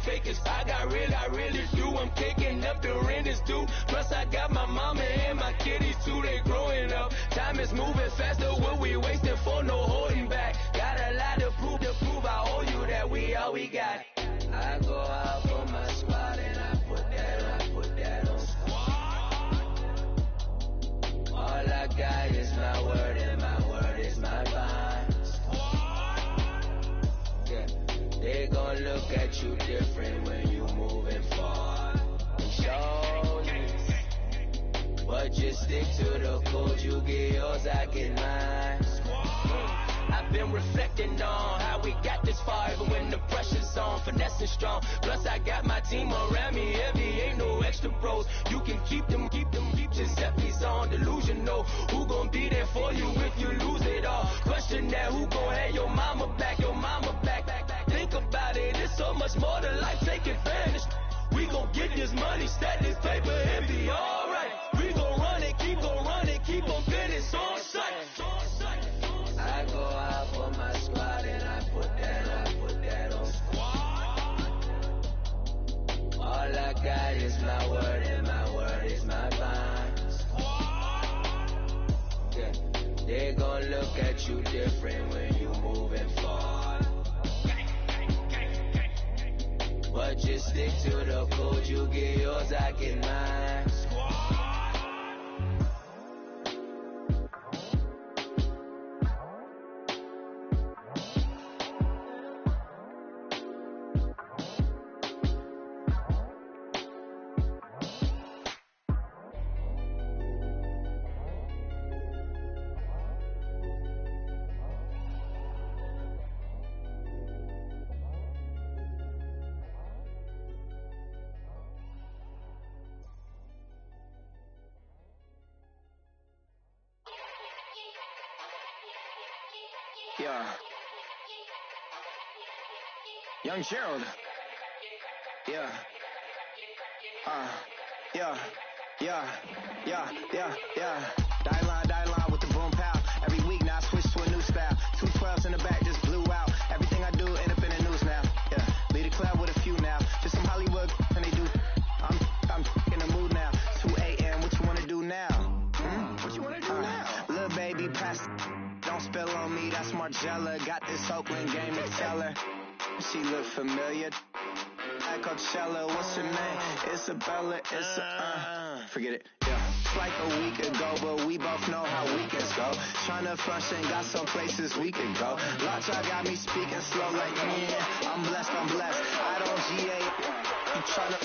S9: I really do, I'm taking up the rent is due. Plus I got my mama and my kiddies too, they growing up. Time is moving faster, what we wasting for, no holding back. Got a lot to prove, I owe you that we all we got. I go out for my squad and I put that on. All I got is my word and my word is my bond. Yeah, they gon' look at you different when you moving forward. But just stick to the code, you get yours, I get mine. I've been reflecting on how we got this far, even when the pressure's on, finessing strong. Plus I got my team around me heavy, ain't no extra pros. You can keep them, Giuseppe's on delusional. Who gon' be there for you if you lose it all? Question that, who gon' have your mama back? Think about it, it's so much more to life, take advantage. We gon' get this money, stack this paper and be alright. We gon' run it, keep on finish on sight. I go out for my squad and I put that on squad. All I got is my word and my word is my bond. Yeah, they gon' look at you different when you moving forward. But just stick to the code, you get yours, I get mine.
S10: Yeah. Young Gerald. Yeah. Die line with the boom pow. Every week now I switch to a new style. 212s in the back just blew out. Everything I do end up in the news now. Yeah. Lead a club with a few now. Just some Hollywood and they do. I'm in the mood now. 2 a.m. What you wanna do now? What you wanna do now? Little baby pass. Don't spill on me, that's Margella. Got this Oakland game to tell her. She look familiar. At Coachella, what's her name? Isabella, forget it, yeah. It's like a week ago, but we both know how weekends go. Tryna function, got some places we can go. Watch, I got me speaking slow like, yeah, I'm blessed. I don't GA. You tryna,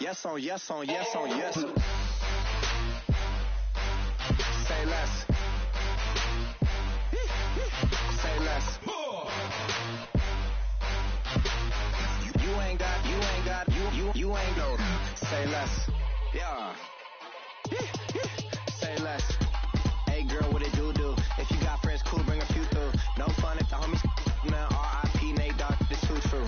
S10: yes on yes. Say less. Say less. Say less. Yeah. Say less. Hey girl, what it do? If you got friends, cool, bring a few through. No fun if the homies, man. R.I.P. Nate Dogg, this too true.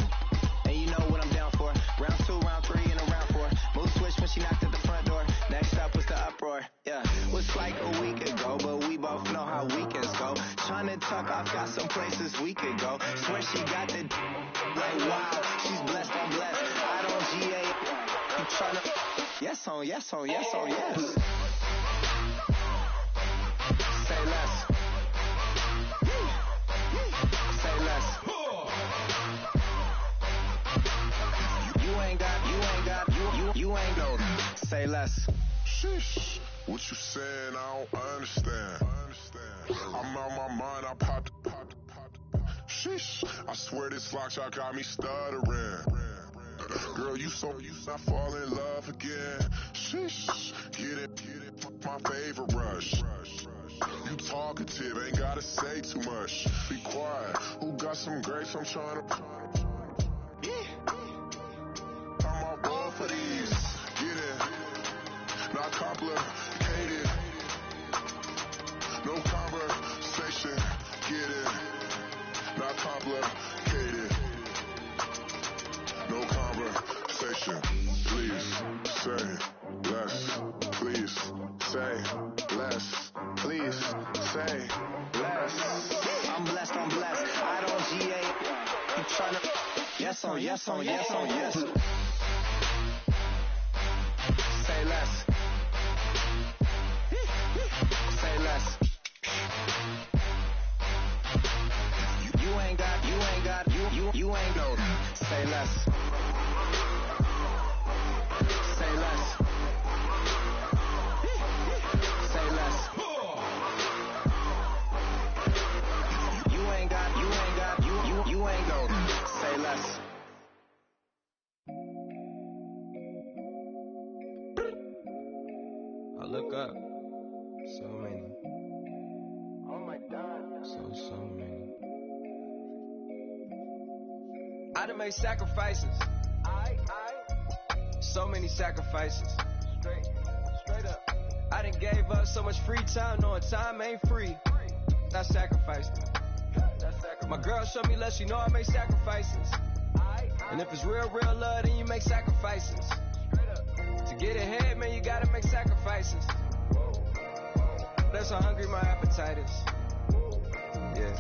S10: And you know what I'm down for. Round 2, round 3, and a round 4. Move switch when she knocked at the front door. Next up was the uproar. Yeah, was like a week ago, but we both know how weekends go. Tryna tuck off, got some places we could go. Swear she got the like wow, she's blessed, I'm blessed. I don't GA. You tryna yes on, yes on, yes on, yes. Say less. Say less. You ain't got, you ain't no. Say less.
S11: Sheesh, what you saying? I don't understand. I'm out my mind, I popped. Sheesh, I swear this lock shot got me stuttering. Girl, you not fall in love again. Sheesh, get it, my favorite rush. You talkative, ain't gotta say too much. Be quiet, who got some grapes? I'm trying to. I'm on board for these. Get it, not complicated. No conversation, get it, not complicated. No conversation, please say less. Please say less. Please say less.
S10: I'm blessed, I don't GA. You tryna yes on, yes on, yes on, yes. Say less. Say less. You ain't got, you ain't no. Say less. Say less. Say less. You ain't got, you ain't no. Say less.
S12: I look up. So many.
S10: Oh my God.
S12: So many. I done made sacrifices. So many sacrifices. Straight up. I done gave up so much free time, knowing time ain't free. I sacrificed. My girl showed me love, she know I make sacrifices. And if it's real love, then you make sacrifices. To get ahead, man, you gotta make sacrifices. That's how hungry my appetite is. Yeah.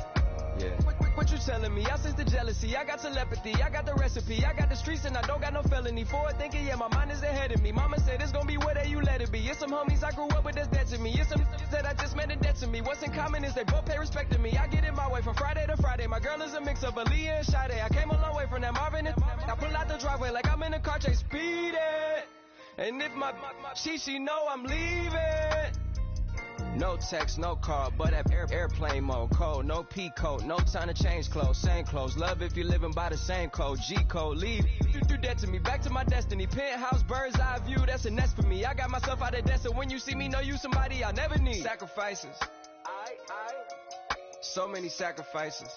S12: What you telling me? I sense the jealousy, I got telepathy, I got the recipe, I got the streets and I don't got no felony. Forward thinking, yeah, my mind is ahead of me. Mama said it's gonna be whatever you let it be. It's some homies I grew up with that's dead to me. It's some that I just met and dead to me. What's in common is they both pay respect to me. I get it my way from Friday to Friday. My girl is a mix of Aaliyah and Sade. I came a long way from that Marvin and I pull out the driveway like I'm in a car chase speeding. And if my she know I'm leaving. No text, no call, but at airplane mode. Code, no P code, no time to change clothes. Same clothes, love if you're living by the same code. G code, leave. You do that to me, back to my destiny. Penthouse, bird's eye view, that's a nest for me. I got myself out of debt, so when you see me, know you somebody I never need. Sacrifices. So many sacrifices.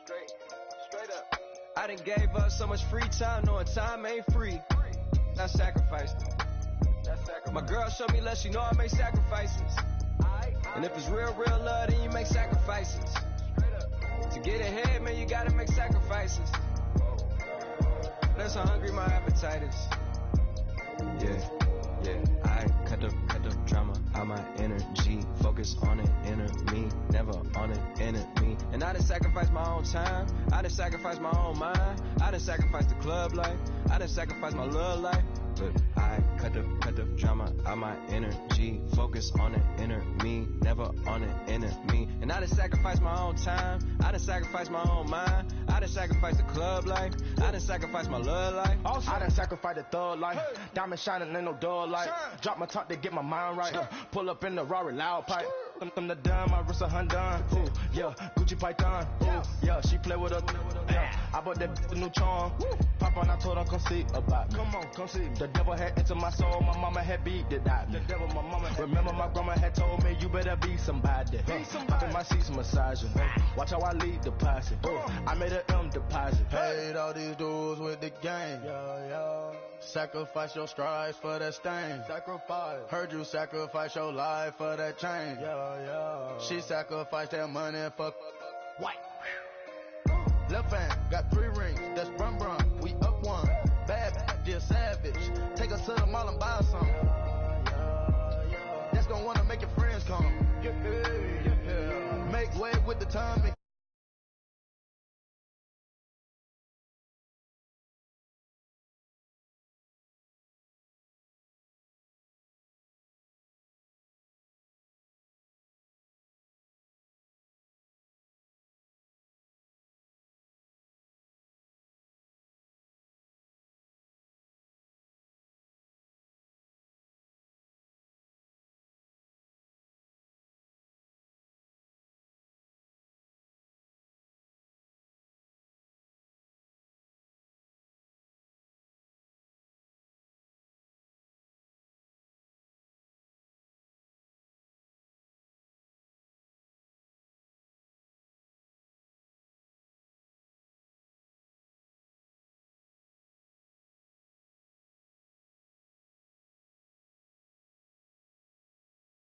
S12: Straight up. I done gave up so much free time, knowing time ain't free. I sacrificed. My girl showed me love, she know I make sacrifices. And if it's real love, then you make sacrifices. To get ahead, man, you gotta make sacrifices. That's how hungry my appetite is. Yeah. I cut the drama out my energy. Focus on the inner me, never on the enemy. And I done sacrificed my own time. I done sacrificed my own mind. I done sacrificed the club life. I done sacrificed my love life. But I cut the drama out my energy. Focus on the inner me, never on the enemy. And I done sacrificed my own time. I done sacrificed my own mind. I done sacrificed the club life. I done sacrificed my love life.
S13: Also, I done sacrificed the thug life. Hey. Diamond shining, ain't no dull light. Drop my top to get my mind right. Pull up in the Rari loud pipe. Them the dime, my wrist a Hyundai. Ooh, yeah, Gucci Python. Ooh, yeah, she play with her. Yeah, I bought that new charm. Pop on, I told her come see about me. Come on, come see. The devil had entered my soul, my mama had beat it out. The devil, my mama. Remember my grandma had told me you better be somebody. Hop in my seats massaging. Watch how I lead the posse. I made an M deposit.
S14: Paid all these dudes with the game.
S13: Sacrifice your strides for that stain. Sacrifice. Heard you sacrifice your life for that change. She sacrificed that money for white. Left hand got 3